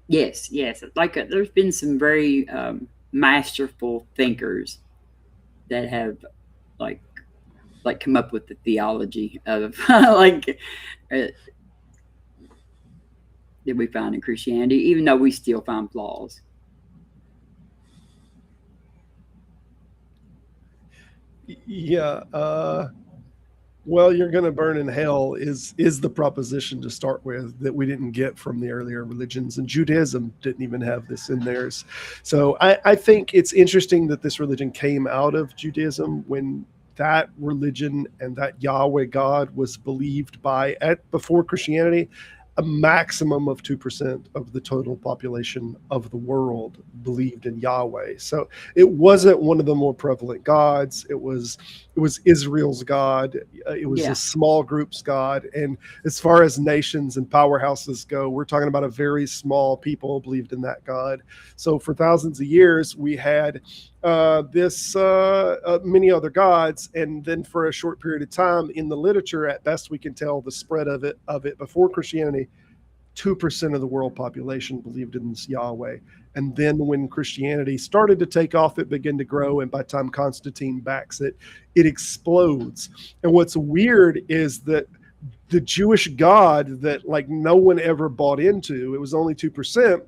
Yes. Like there's been some very masterful thinkers that have like come up with the theology of that we find in Christianity, even though we still find flaws. Yeah. Well, you're going to burn in hell is the proposition to start with that we didn't get from the earlier religions, and Judaism didn't even have this in theirs. So I think it's interesting that this religion came out of Judaism when that religion and that Yahweh God was believed by before Christianity. A maximum of 2% of the total population of the world believed in Yahweh. So it wasn't one of the more prevalent gods. It was Israel's God. It was a small group's God. And as far as nations and powerhouses go, we're talking about a very small people believed in that God. So for thousands of years, we had many other gods, and then for a short period of time in the literature, at best we can tell the spread of it before Christianity, 2% of the world population believed in this Yahweh. And then when Christianity started to take off, it began to grow, and by the time Constantine backs it, it explodes. And what's weird is that the Jewish God that like no one ever bought into, it was only 2%,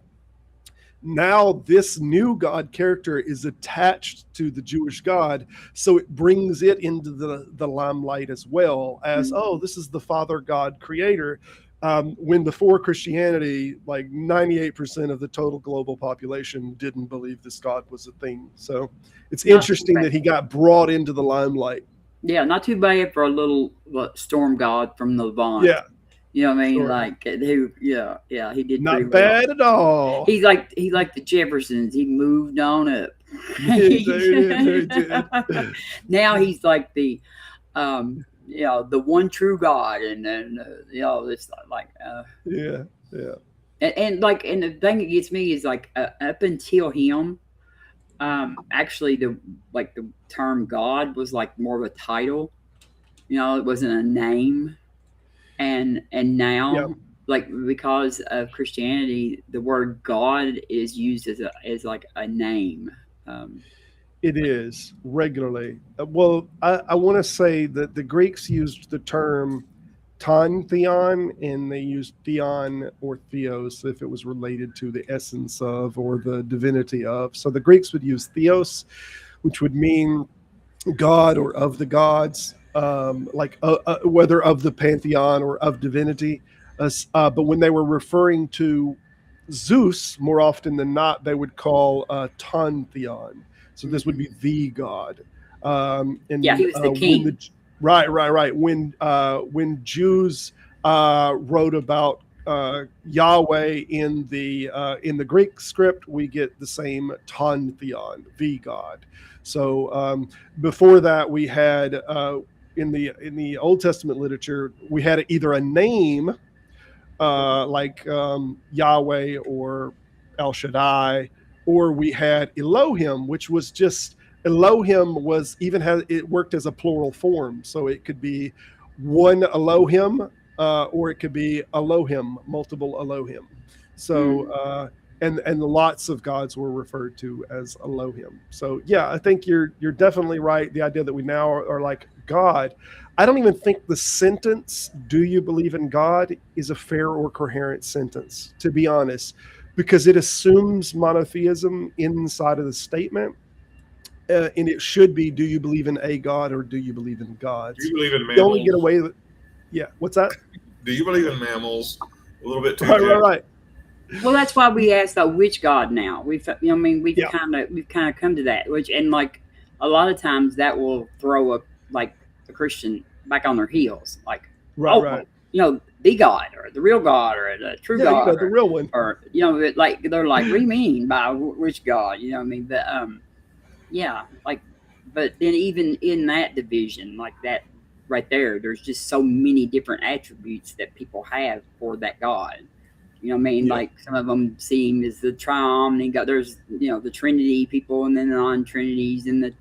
Now this new God character is attached to the Jewish God, so it brings it into the limelight as well as, oh, this is the Father God creator. When before Christianity, like 98% of the total global population didn't believe this God was a thing. So it's interesting that he got brought into the limelight. Yeah, not too bad for a little storm god from the Levant. Yeah. You know what I mean? Sure. Like who? Yeah, he did Not pretty bad well. at all. He's like the Jeffersons. He moved on up. He did. Now he's like the, the one true God, and then it's like yeah. And the thing that gets me is like up until him, actually the term God was like more of a title. It wasn't a name. And now, because of Christianity, the word God is used as like a name. It is regularly. Well, I want to say that the Greeks used the term theon, and they used theon or theos if it was related to the essence of or the divinity of. So the Greeks would use theos, which would mean God or of the gods. Whether of the pantheon or of divinity. But when they were referring to Zeus, more often than not, they would call Theon. So this would be the god. And he was the king. Right. When Jews wrote about Yahweh in the Greek script, we get the same Theon, the god. So before that, we had in the Old Testament literature, we had either a name like Yahweh or El Shaddai, or we had Elohim, which was just Elohim it worked as a plural form, so it could be one Elohim or it could be Elohim, multiple Elohim. So and lots of gods were referred to as Elohim. So yeah, I think you're definitely right. The idea that we now are like God. I don't even think the sentence, "Do you believe in God?" is a fair or coherent sentence, to be honest, because it assumes monotheism inside of the statement. And it should be, "Do you believe in a God or do you believe in gods?" Do you believe in mammals? You only get away with, yeah. What's that? Do you believe in mammals? A little bit too. Right. Well, that's why we ask which God now. We've kind of come to that, and like a lot of times that will throw a Christian back on their heels, like right. The God or the real God or the true God, the real one, or they're like, what do you mean by which God? You know what I mean? But but then even in that division, like that right there, there's just so many different attributes that people have for that God. You know what I mean? Yeah. Like some of them see him as the triune. There's the Trinity people, and then the non-Trinities, and the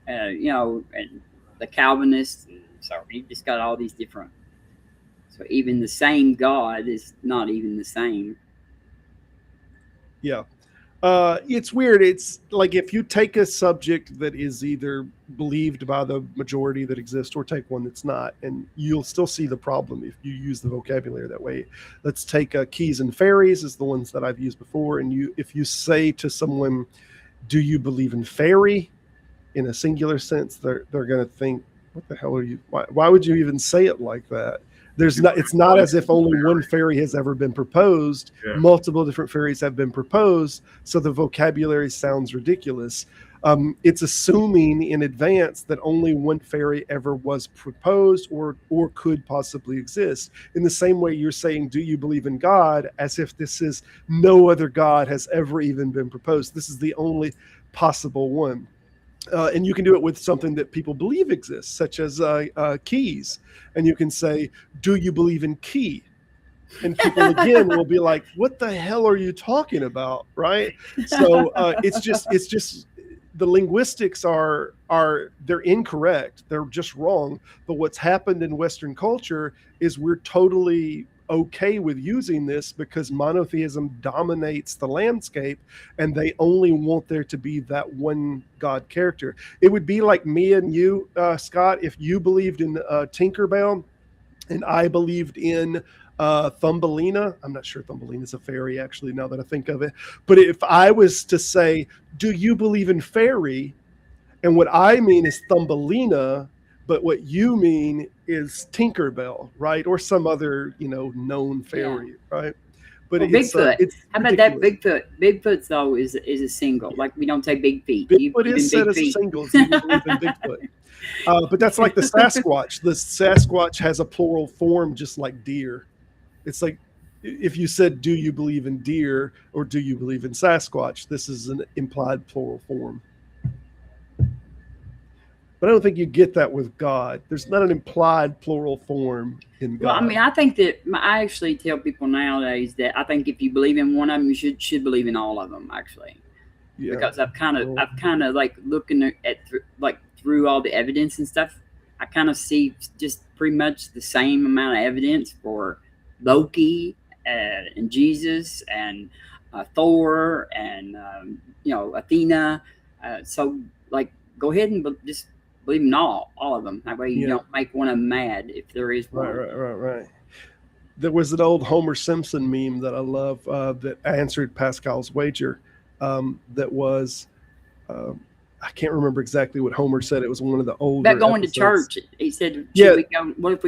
and the Calvinists. So you just got all these different. So even the same God is not even the same. Yeah. It's weird. It's like if you take a subject that is either believed by the majority that exists or take one that's not, and you'll still see the problem if you use the vocabulary that way. Let's take keys and fairies as the ones that I've used before. And if you say to someone, "Do you believe in fairy?" in a singular sense, they're going to think, "What the hell are you? Why would you even say it like that?" It's not as if only one fairy has ever been proposed. Yeah. Multiple different fairies have been proposed, so the vocabulary sounds ridiculous. It's assuming in advance that only one fairy ever was proposed or could possibly exist. In the same way you're saying, "Do you believe in God?" as if this is no other God has ever even been proposed. This is the only possible one. And you can do it with something that people believe exists, such as keys. And you can say, "Do you believe in key?" And people again will be like, "What the hell are you talking about?" Right? So it's just the linguistics they're incorrect. They're just wrong. But what's happened in Western culture is we're totally okay with using this because monotheism dominates the landscape, and they only want there to be that one God character. It would be like me and you, Scott, if you believed in Tinkerbell and I believed in Thumbelina. I'm not sure Thumbelina's a fairy, actually, now that I think of it. But if I was to say, do you believe in fairy? And what I mean is Thumbelina, but what you mean is Tinkerbell, right? Or some other, known fairy, right? But Bigfoot. It's how about that Bigfoot? Bigfoot, though, is a single. Like, we don't say big feet. Bigfoot is said as a single. So you believe in Bigfoot. But that's like the Sasquatch. The Sasquatch has a plural form, just like deer. It's like if you said, do you believe in deer or do you believe in Sasquatch? This is an implied plural form. But I don't think you get that with God. There's not an implied plural form in God. Well, I mean, I think that I actually tell people nowadays that I think if you believe in one of them, you should believe in all of them, actually. Yeah. Because I've kind of like looking at through all the evidence and stuff. I kind of see just pretty much the same amount of evidence for Loki and Jesus and Thor and Athena. So like, go ahead and just believe in all of them. That way you don't make one of them mad if there is one. Right. There was an old Homer Simpson meme that I love that answered Pascal's wager. That was, I can't remember exactly what Homer said. It was one of the older about going episodes. To church. He said, what if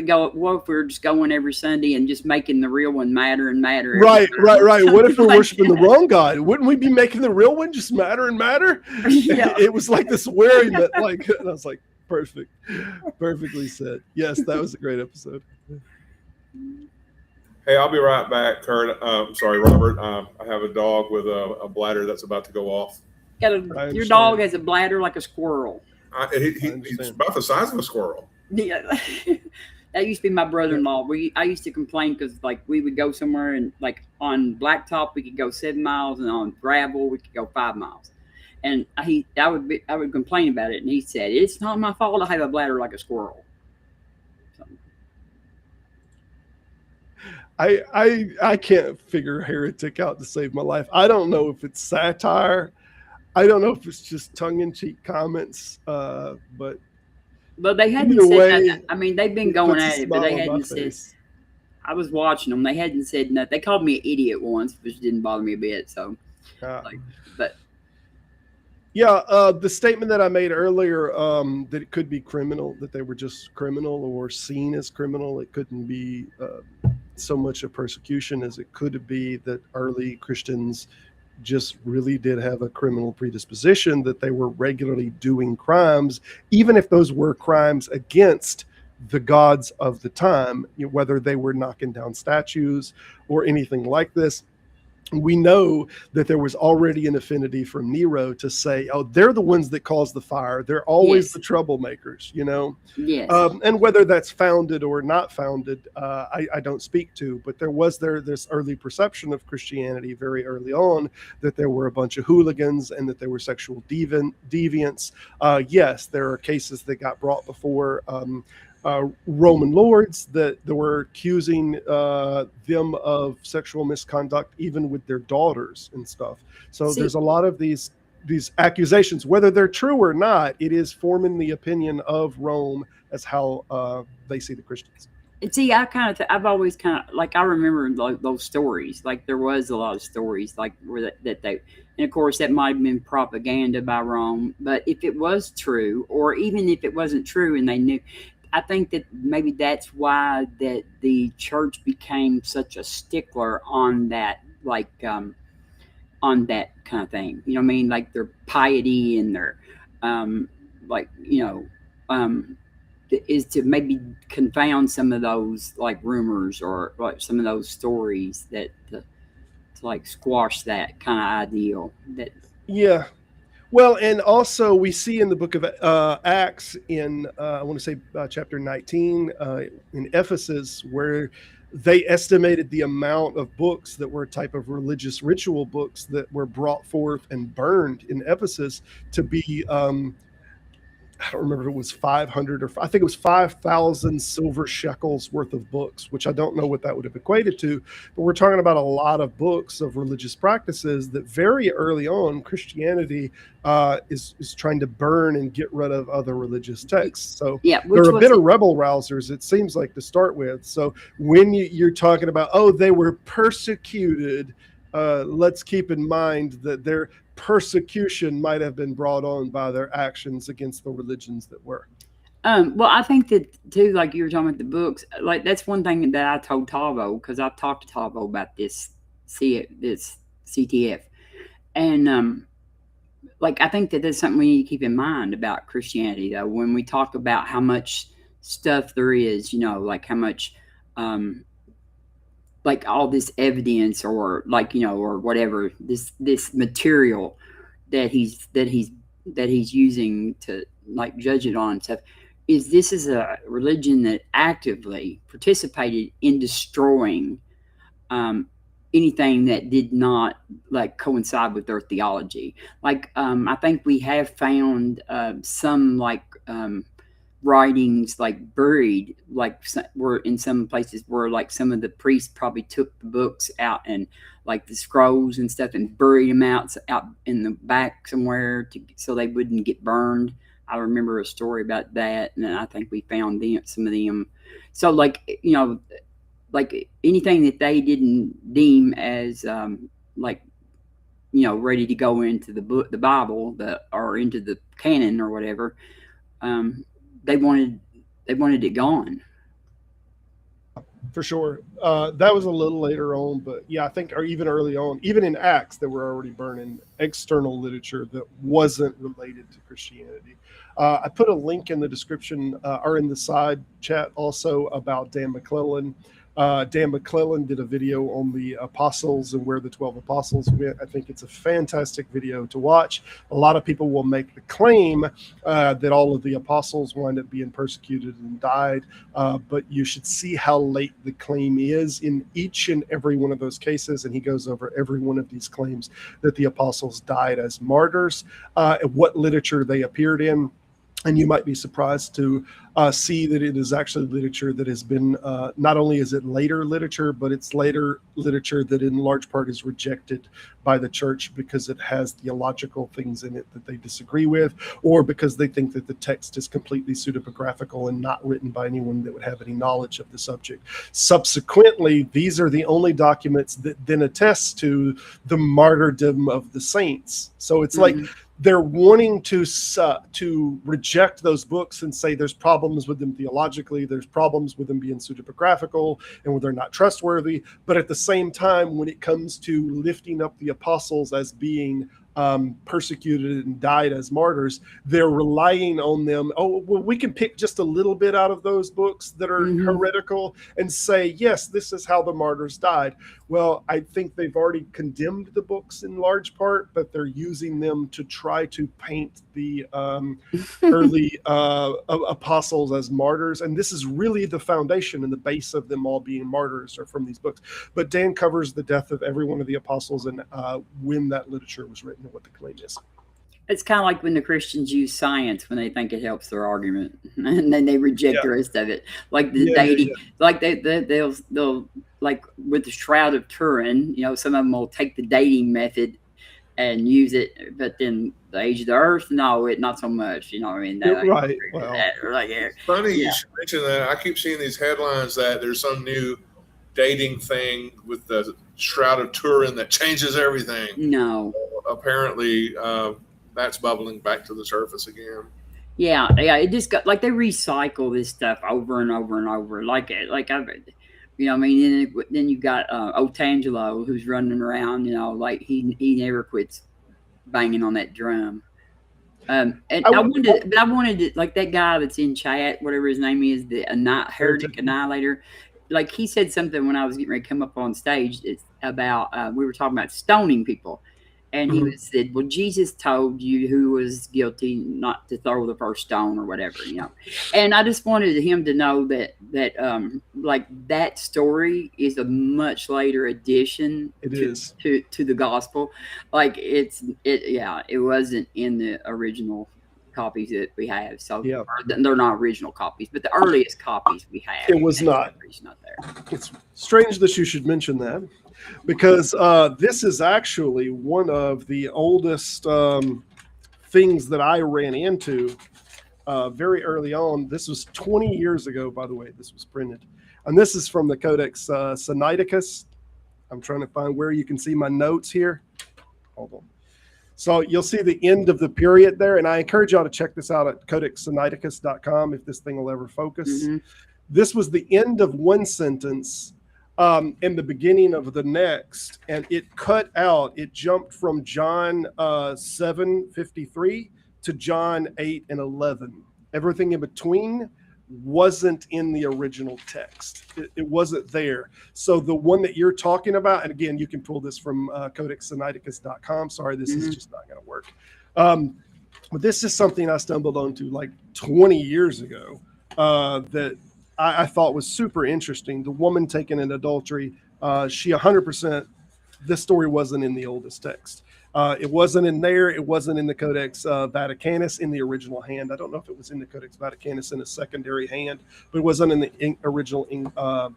we're just going every Sunday and just making the real one matter and matter? Right. What if we're worshiping the wrong God? Wouldn't we be making the real one just matter and matter? Yeah. It was like this worriment, and I was like, perfectly said. Yes, that was a great episode. Hey, I'll be right back, Curt. Sorry, Robert. I have a dog with a bladder that's about to go off. Your dog has a bladder like a squirrel. He's about the size of a squirrel. Yeah, that used to be my brother-in-law. I used to complain because we would go somewhere and on blacktop we could go 7 miles and on gravel we could go 5 miles. And I would complain about it, and he said, "It's not my fault I have a bladder like a squirrel." So. I can't figure Heretic out to save my life. I don't know if it's satire. I don't know if it's just tongue-in-cheek comments, but they hadn't said that. I mean, they've been going at it, but they hadn't said. I was watching them. They hadn't said nothing. They called me an idiot once, which didn't bother me a bit. So, but. Yeah, the statement that I made earlier that it could be criminal, that they were just criminal or seen as criminal. It couldn't be so much a persecution as it could be that early Christians just really did have a criminal predisposition, that they were regularly doing crimes, even if those were crimes against the gods of the time, whether they were knocking down statues or anything like this. We know that there was already an affinity from Nero to say, oh, they're the ones that caused the fire. They're always the troublemakers, Yes. And whether that's founded or not founded, I don't speak to. But there was this early perception of Christianity very early on that there were a bunch of hooligans and that there were sexual deviants. Yes, there are cases that got brought before Roman lords that were accusing them of sexual misconduct, even with their daughters and stuff. So there's a lot of these accusations, whether they're true or not. It is forming the opinion of Rome as how they see the Christians. And see, I've always I remember those stories. There was a lot of stories where that they, and of course that might have been propaganda by Rome. But if it was true, or even if it wasn't true, and they knew. I think that maybe that's why that the church became such a stickler on that, on that kind of thing. You know what I mean? Their piety and their, is to maybe confound some of those rumors or some of those stories that to squash that kind of ideal. Yeah. Well, and also we see in the book of Acts in, I want to say chapter 19 in Ephesus, where they estimated the amount of books that were a type of religious ritual books that were brought forth and burned in Ephesus to be, I don't remember if it was 500 or I think it was 5,000 silver shekels worth of books, which I don't know what that would have equated to. But we're talking about a lot of books of religious practices that very early on Christianity is trying to burn and get rid of other religious texts. So they're a bit of rebel rousers, it seems like, to start with. So when you're talking about, oh, they were persecuted, let's keep in mind that their persecution might have been brought on by their actions against the religions that were. Well, I think that too, like you were talking about the books, like that's one thing that I told Tavo, because I've talked to Tavo about this CTF, and like I think that that's something we need to keep in mind about Christianity, though, when we talk about how much stuff there is, like how much like all this evidence, or like, or whatever, this material that he's using to like judge it on and stuff, this is a religion that actively participated in destroying anything that did not like coincide with their theology. Like I think we have found some like writings like buried, like were in some places where like some of the priests probably took the books out and like the scrolls and stuff and buried them out in the back somewhere so they wouldn't get burned. I remember a story about that, and I think we found some of them. So like, like anything that they didn't deem as like, ready to go into the Bible, or into the canon or whatever, they wanted it gone. For sure. That was a little later on, but yeah, I think, or even early on, even in Acts, they were already burning external literature that wasn't related to Christianity. I put a link in the description or in the side chat also about Dan McClellan. Dan McClellan did a video on the apostles and where the 12 apostles went. I think it's a fantastic video to watch. A lot of people will make the claim that all of the apostles wind up being persecuted and died, but you should see how late the claim is in each and every one of those cases, and he goes over every one of these claims that the apostles died as martyrs, what literature they appeared in. And you might be surprised to see that it is actually literature that has been, not only is it later literature, but it's later literature that in large part is rejected by the church because it has theological things in it that they disagree with, or because they think that the text is completely pseudepigraphical and not written by anyone that would have any knowledge of the subject. Subsequently, these are the only documents that then attest to the martyrdom of the saints. So it's like they're wanting to reject those books and say there's problems with them theologically, there's problems with them being pseudepigraphical, and they're not trustworthy. But at the same time, when it comes to lifting up the apostles as being persecuted and died as martyrs, they're relying on them. Oh, well, we can pick just a little bit out of those books that are heretical and say, yes, this is how the martyrs died. Well, I think they've already condemned the books in large part, but they're using them to try to paint the early apostles as martyrs. And this is really the foundation and the base of them all being martyrs are from these books. But Dan covers the death of every one of the apostles and when that literature was written and what the claim is. It's kind of like when the Christians use science when they think it helps their argument, and then they reject the rest of it. Like the dating, like they'll like with the Shroud of Turin, some of them will take the dating method and use it, but then the age of the Earth, no, not so much. I mean, that, right? Funny you should mention that. I keep seeing these headlines that there's some new dating thing with the Shroud of Turin that changes everything. No, apparently that's bubbling back to the surface again. Yeah, it just got like they recycle this stuff over and over and over, like I. I mean, then you got Otangelo who's running around, like he never quits banging on that drum. And I wanted to, like that guy that's in chat, whatever his name is, the heretic annihilator. Like he said something when I was getting ready to come up on stage. It's about we were talking about stoning people, and he said, "Well, Jesus told you who was guilty not to throw the first stone or whatever, And I just wanted him to know that like that story is a much later addition to the gospel. Like it wasn't in the original copies that we have. So Yeah. they're not original copies, but the earliest copies we have. It was not. It's not there. It's strange that you should mention that, because this is actually one of the oldest things that I ran into very early on. This was 20 years ago, by the way. This was printed. And this is from the Codex Sinaiticus. I'm trying to find where you can see my notes here. Hold on. So you'll see the end of the period there. And I encourage y'all to check this out at codexsinaiticus.com if this thing will ever focus. Mm-hmm. This was the end of one sentence and the beginning of the next. And it cut out, it jumped from John 7:53 to John 8:11. Everything in between wasn't in the original text. It wasn't there. So the one that you're talking about, and again, you can pull this from codexsinaiticus.com. Sorry, this is just not going to work. But this is something I stumbled onto like 20 years ago that I thought was super interesting. The woman taken in adultery, she 100%, this story wasn't in the oldest text. It wasn't in there. It wasn't in the Codex Vaticanus in the original hand. I don't know if it was in the Codex Vaticanus in a secondary hand, but it wasn't in the original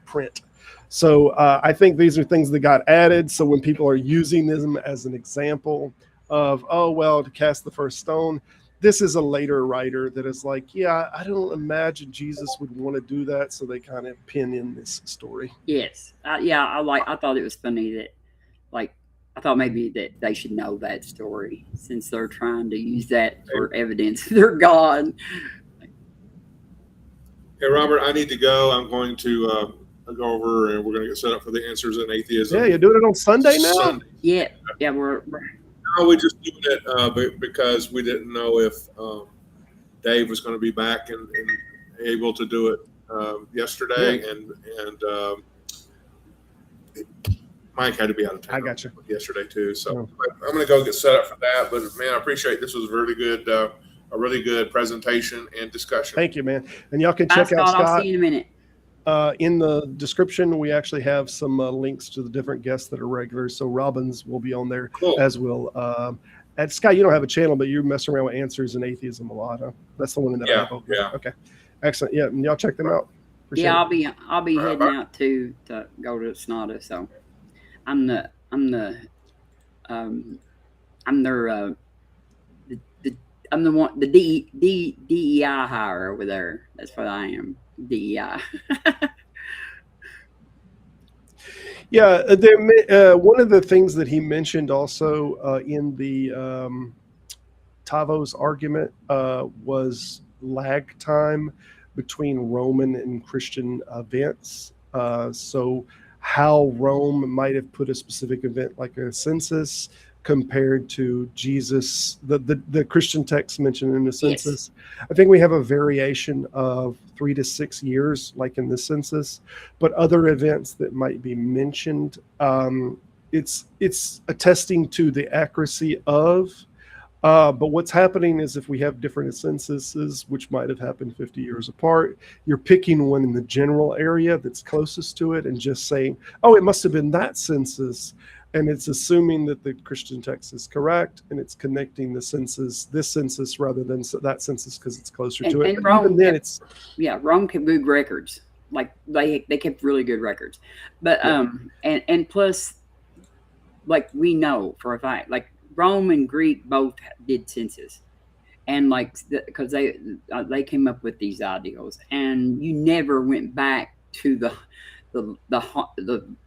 print. So I think these are things that got added. So when people are using them as an example of, oh, well, to cast the first stone, this is a later writer that is like, yeah, I don't imagine Jesus would want to do that. So they kind of pin in this story. Yes. I thought it was funny that, like, I thought maybe that they should know that story since they're trying to use that for evidence. They're God. Hey, Robert, I need to go. I'm going to go over and we're going to get set up for the Answers in Atheism. Yeah, you're doing it on Sunday now? Yeah, we're No, we're just doing it because we didn't know if Dave was going to be back and able to do it yesterday. Yeah. And Mike had to be out of town. I got you. Yesterday too, so I'm going to go get set up for that. But man, I appreciate this was really good, a really good presentation and discussion. Thank you, man. And y'all can check out Scott. I'll see you in a minute. In the description, we actually have some links to the different guests that are regulars. So Robbins will be on there, as will. And Scott, you don't have a channel, but you mess around with Answers in Atheism a lot, huh? That's the one that I have. Yeah. Okay. Excellent. Yeah, and y'all check them out. Appreciate it. I'll be heading out to go to Sonata. So I'm their DEI hire over there. That's what I am. DEI. Yeah, one of the things that he mentioned also in the Tavo's argument was lag time between Roman and Christian events. So how Rome might have put a specific event like a census compared to Jesus, the Christian text mentioned in the census. Yes. I think we have a variation of 3 to 6 years, like in the census, but other events that might be mentioned, it's attesting to the accuracy of, but what's happening is if we have different censuses, which might have happened 50 years apart, you're picking one in the general area that's closest to it and just saying, oh, it must have been that census. And it's assuming that the Christian text is correct, and it's connecting this census rather than that census because it's closer to it. And Rome, Rome kept good records. Like they kept really good records. But and plus, like we know for a fact, like Rome and Greek both did census, and like because they came up with these ideals, and you never went back to the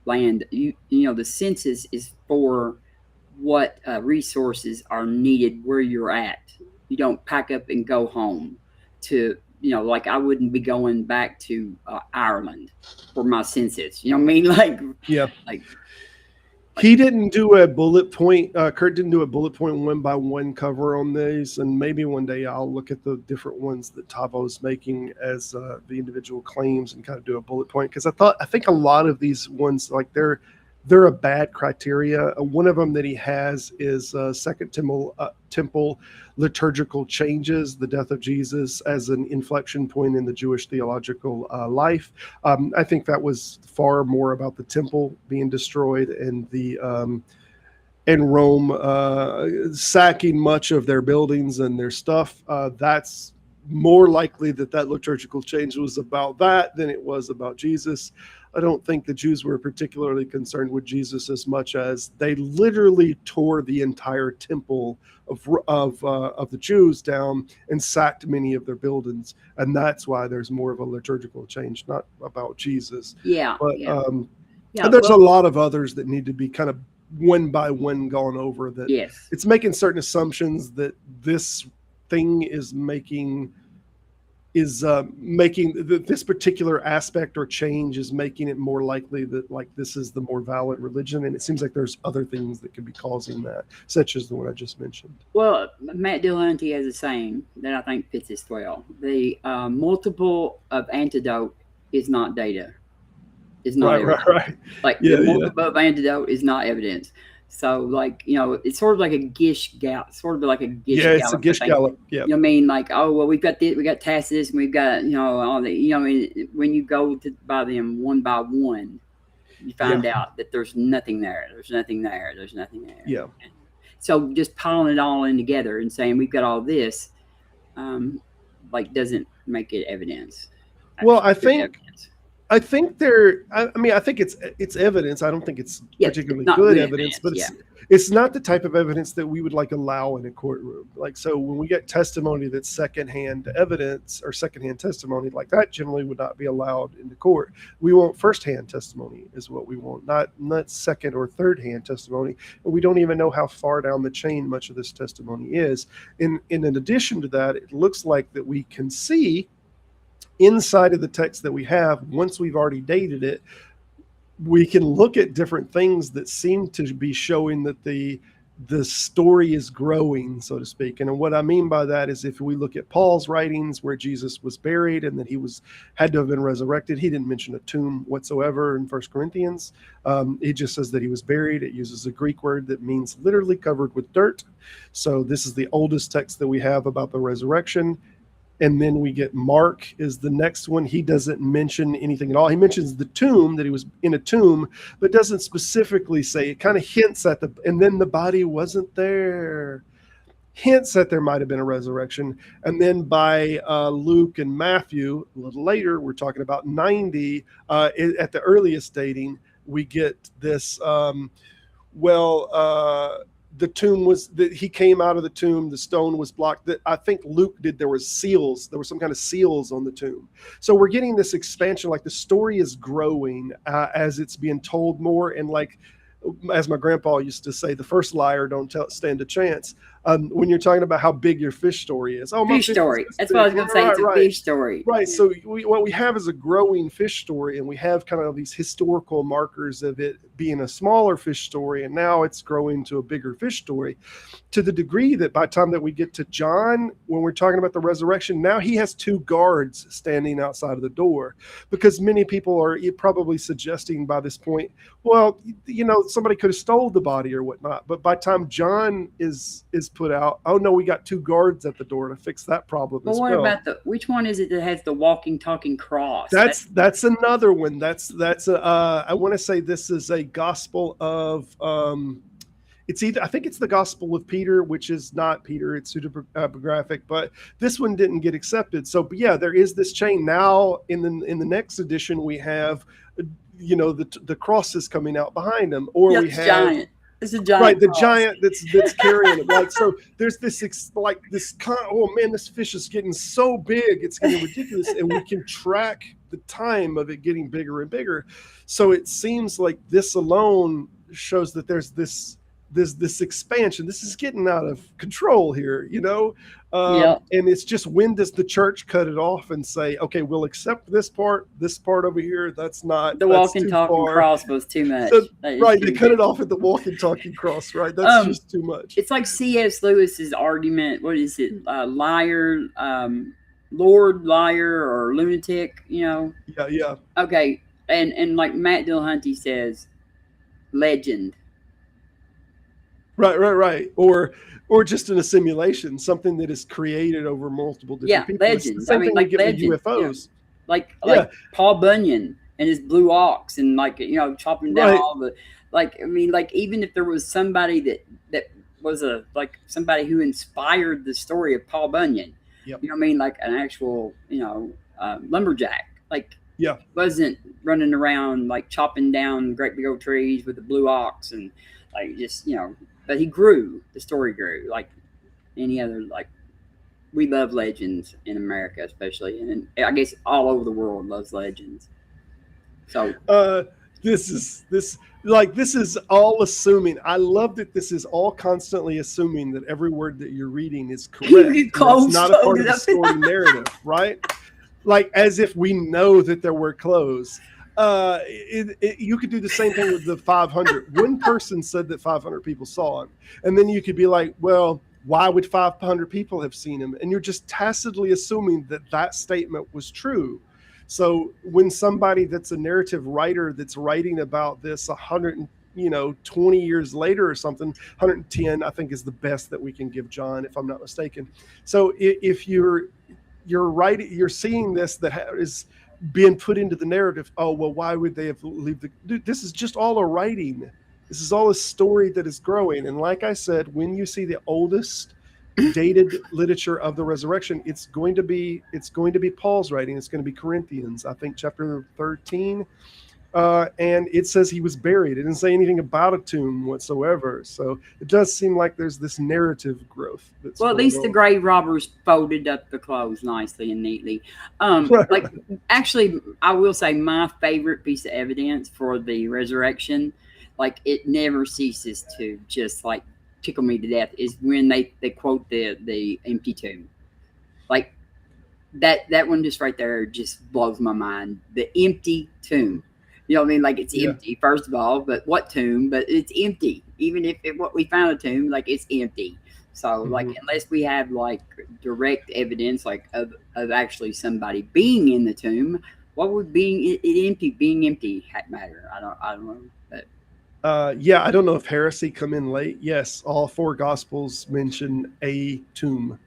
land. You know, the census is for what resources are needed where you're at. You don't pack up and go home to, you know, like I wouldn't be going back to Ireland for my census. You know what I mean? Like, yeah, like he didn't do a bullet point. Curt didn't do a bullet point 1-by-1 cover on these, and maybe one day I'll look at the different ones that Tavo's making as the individual claims and kind of do a bullet point, because I think a lot of these ones, like they're a bad criteria. One of them that he has is Second Temple liturgical changes, the death of Jesus as an inflection point in the Jewish theological life. I think that was far more about the temple being destroyed and the and Rome sacking much of their buildings and their stuff. That's more likely that liturgical change was about that than it was about Jesus. I don't think the Jews were particularly concerned with Jesus as much as they literally tore the entire temple of the Jews down and sacked many of their buildings, and that's why there's more of a liturgical change, not about Jesus. But there's a lot of others that need to be kind of one by one gone over. That it's making certain assumptions that this thing is making this particular aspect or change is making it more likely that like this is the more valid religion, and it seems like there's other things that could be causing that, such as the one I just mentioned. Well, Matt Dillahunty has a saying that I think fits this well: the multiple of antidote is not data, is not evidence. Right. Like the multiple of antidote is not evidence. So, like, you know, it's sort of like a Gish gallop, it's a Gish gallop. Yeah. You know what I mean? Like, oh, well, we've got this, we got Tacitus, and we've got, you know, all the, you know, when you go to by them one by one, you find out that there's nothing there. There's nothing there. There's nothing there. Yeah. So just piling it all in together and saying we've got all this, like, doesn't make it evidence. Well, I think it's evidence. I don't think it's particularly good evidence, but it's not the type of evidence that we would like allow in a courtroom. Like, so when we get testimony that's secondhand evidence or secondhand testimony like that, generally would not be allowed in the court. We want firsthand testimony is what we want, not second or third hand testimony. And we don't even know how far down the chain much of this testimony is. In addition to that, it looks like that we can see inside of the text that we have, once we've already dated it, we can look at different things that seem to be showing that the story is growing, so to speak. And what I mean by that is if we look at Paul's writings where Jesus was buried and that he had to have been resurrected, he didn't mention a tomb whatsoever in 1 Corinthians. It just says that he was buried. It uses a Greek word that means literally covered with dirt. So this is the oldest text that we have about the resurrection. And then we get Mark is the next one. He doesn't mention anything at all. He mentions the tomb, that he was in a tomb, but doesn't specifically say. It kind of hints at and then the body wasn't there. Hints that there might have been a resurrection. And then by Luke and Matthew, a little later, we're talking about 90. At the earliest dating, we get this, the tomb he came out of the tomb, the stone was blocked. I think Luke did, there were some kind of seals on the tomb. So we're getting this expansion, like the story is growing as it's being told more. And like, as my grandpa used to say, the first liar don't stand a chance. When you're talking about how big your fish story is. Oh, fish story. That's what I was going to say. It's a fish story. Right. So what we have is a growing fish story, and we have kind of these historical markers of it being a smaller fish story, and now it's growing to a bigger fish story, to the degree that by the time that we get to John, when we're talking about the resurrection, now he has 2 guards standing outside of the door, because many people are probably suggesting by this point, well, you know, somebody could have stole the body or whatnot. But by the time John is put out, oh no, we got 2 guards at the door to fix that problem as well. What about which one is it that has the walking, talking cross? That's another one. I want to say this is a gospel of, I think it's the gospel of Peter, which is not Peter, it's pseudepigraphic, but this one didn't get accepted. So, but yeah, there is this chain. Now in the next edition, we have, you know, the cross is coming out behind him, or we have giant. It's a giant, right? The giant that's carrying it. Like, so there's this oh man, this fish is getting so big, it's getting ridiculous, and we can track the time of it getting bigger and bigger. So it seems like this alone shows that there's this expansion. This is getting out of control here, you know. And it's just, when does the church cut it off and say, okay, we'll accept this part over here, that's not, the walking talking cross was too much. So, right, they cut it off at the walking talking cross, right? That's just too much. It's like C.S. Lewis's argument, what is it, liar, Lord liar or lunatic, you know. Yeah Okay, and like Matt Dillahunty says, legend. Right. Or just in a simulation, something that is created over multiple different people. Legends. I mean, like legends, UFOs. Yeah. Like Paul Bunyan. and his blue ox, and like, you know, chopping down Right. all the, like, I mean, like, even if there was somebody that was somebody who inspired the story of Paul Bunyan, Yep. you know what I mean, like an actual, you know, lumberjack, like, Yeah. wasn't running around like chopping down great big old trees with the blue ox and like just, you know, but he grew, the story grew like any other, like, we love legends in America, especially, and I guess all over the world loves legends. So this is all assuming. I love that this is all constantly assuming that every word that you're reading is correct. It's not a part of the story narrative, right? Like, as if we know that there were clothes. You could do the same thing with the 500. One person said that 500 people saw him, and then you could be like, well, why would 500 people have seen him? And you're just tacitly assuming that that statement was true. So when somebody that's a narrative writer that's writing about this 120 years later or something, 110, I think, is the best that we can give John, if I'm not mistaken. So if you're writing, you're seeing this that is being put into the narrative. Oh, well, why would they have leave the? Dude, this is just all a writing. This is all a story that is growing. And like I said, when you see the oldest dated literature of the resurrection, it's going to be Paul's writing. It's going to be Corinthians, I think, chapter 13. And it says he was buried. It didn't say anything about a tomb whatsoever. So it does seem like there's this narrative growth. Well, at least the grave robbers folded up the clothes nicely and neatly. Like, actually, I will say my favorite piece of evidence for the resurrection, like, it never ceases to just like tickle me to death, is when they quote the empty tomb. Like, that one just right there just blows my mind. The empty tomb. You know what I mean? Like, it's empty, first of all, but what tomb? But it's empty. Even if what we found a tomb, like, it's empty. So, like, unless we have like direct evidence, like of actually somebody being in the tomb, what would being empty matter? I don't know. But I don't know if heresy come in late. Yes, all four gospels mention a tomb.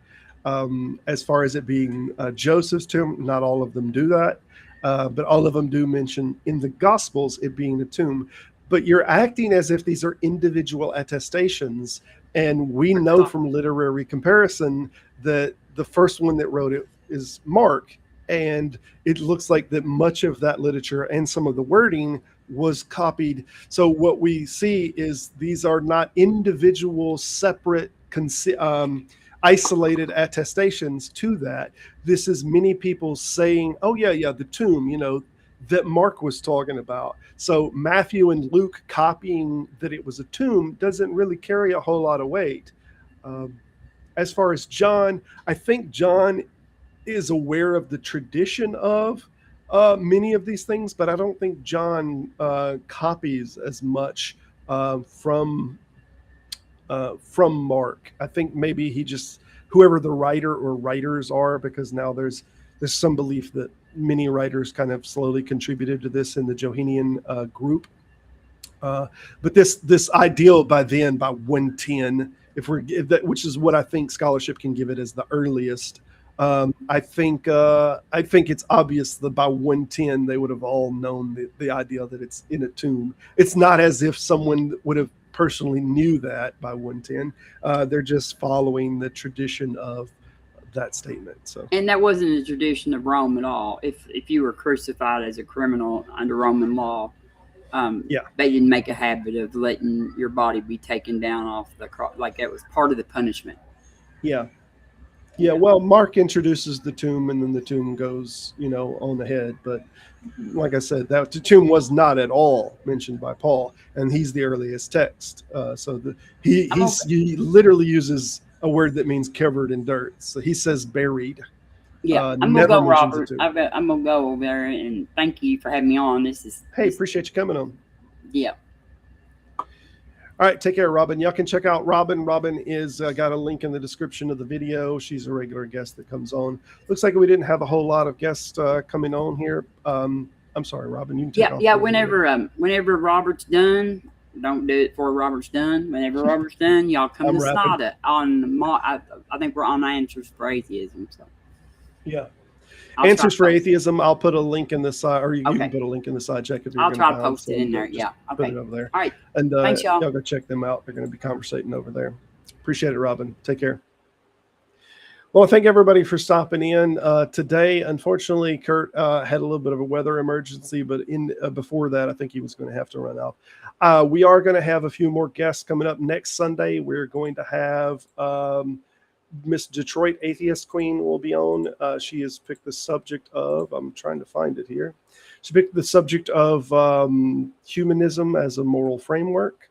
As far as it being Joseph's tomb, not all of them do that. But all of them do mention in the Gospels it being the tomb. But you're acting as if these are individual attestations. And we know from literary comparison that the first one that wrote it is Mark. And it looks like that much of that literature and some of the wording was copied. So what we see is these are not individual, separate, isolated attestations to that. This is many people saying, oh yeah, the tomb, you know, that Mark was talking about. So Matthew and Luke copying that it was a tomb doesn't really carry a whole lot of weight. As far as John, I think John is aware of the tradition of many of these things, but I don't think John copies as much from Mark. I think maybe he just, whoever the writer or writers are, because now there's some belief that many writers kind of slowly contributed to this in the Johannine group. But this ideal by 110, which is what I think scholarship can give it as the earliest. I think it's obvious that by 110 they would have all known the idea that it's in a tomb. It's not as if someone would have personally knew that by 110. They're just following the tradition of that statement. So, and that wasn't a tradition of Rome at all. If you were crucified as a criminal under Roman law, they didn't make a habit of letting your body be taken down off the cross. Like, that was part of the punishment. Yeah, well, Mark introduces the tomb, and then the tomb goes, on ahead. But like I said, that the tomb was not at all mentioned by Paul, and he's the earliest text. He literally uses a word that means covered in dirt. So he says buried. Yeah, I'm gonna go, Robert. I'm gonna go over there, and thank you for having me on. Appreciate you coming on. Yeah. All right, take care, Robin. Y'all can check out Robin. Robin is got a link in the description of the video. She's a regular guest that comes on. Looks like we didn't have a whole lot of guests coming on here. I'm sorry, Robin. You can take off. Yeah. Whenever Robert's done, don't do it before Robert's done. Whenever Robert's done, y'all come to SNADA on. I think we're on Answers for Atheism. So. Yeah. Answers for Atheism. I'll put a link in the side, or you Okay. can put a link in the side check if you're I'll going try to to post it in there. Yeah. Put Okay. it over there. All right. And Thanks, y'all. y'all go check them out. They're going to be conversating over there. Appreciate it, Robin. Take care. Well, thank everybody for stopping in today. Unfortunately, Curt had a little bit of a weather emergency, but before that, I think he was going to have to run off. We are going to have a few more guests coming up next Sunday. We're going to have Miss Detroit Atheist Queen will be on. She has picked the subject of, I'm trying to find it here. She picked the subject of humanism as a moral framework.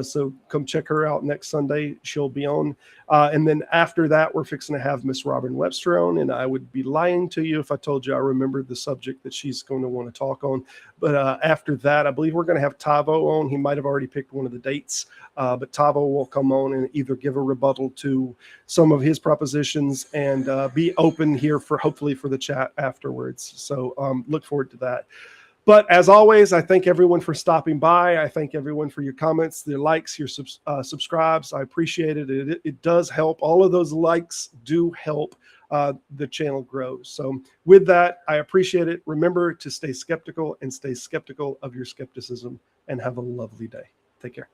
So come check her out next Sunday. She'll be on. And then after that, we're fixing to have Miss Robin Webster on. And I would be lying to you if I told you I remembered the subject that she's going to want to talk on. But after that, I believe we're going to have Tavo on. He might have already picked one of the dates. But Tavo will come on and either give a rebuttal to some of his propositions and be open here for hopefully for the chat afterwards. So look forward to that. But as always, I thank everyone for stopping by. I thank everyone for your comments, your likes, your subscribes. I appreciate it. It does help. All of those likes do help the channel grow. So with that, I appreciate it. Remember to stay skeptical and stay skeptical of your skepticism, and have a lovely day. Take care.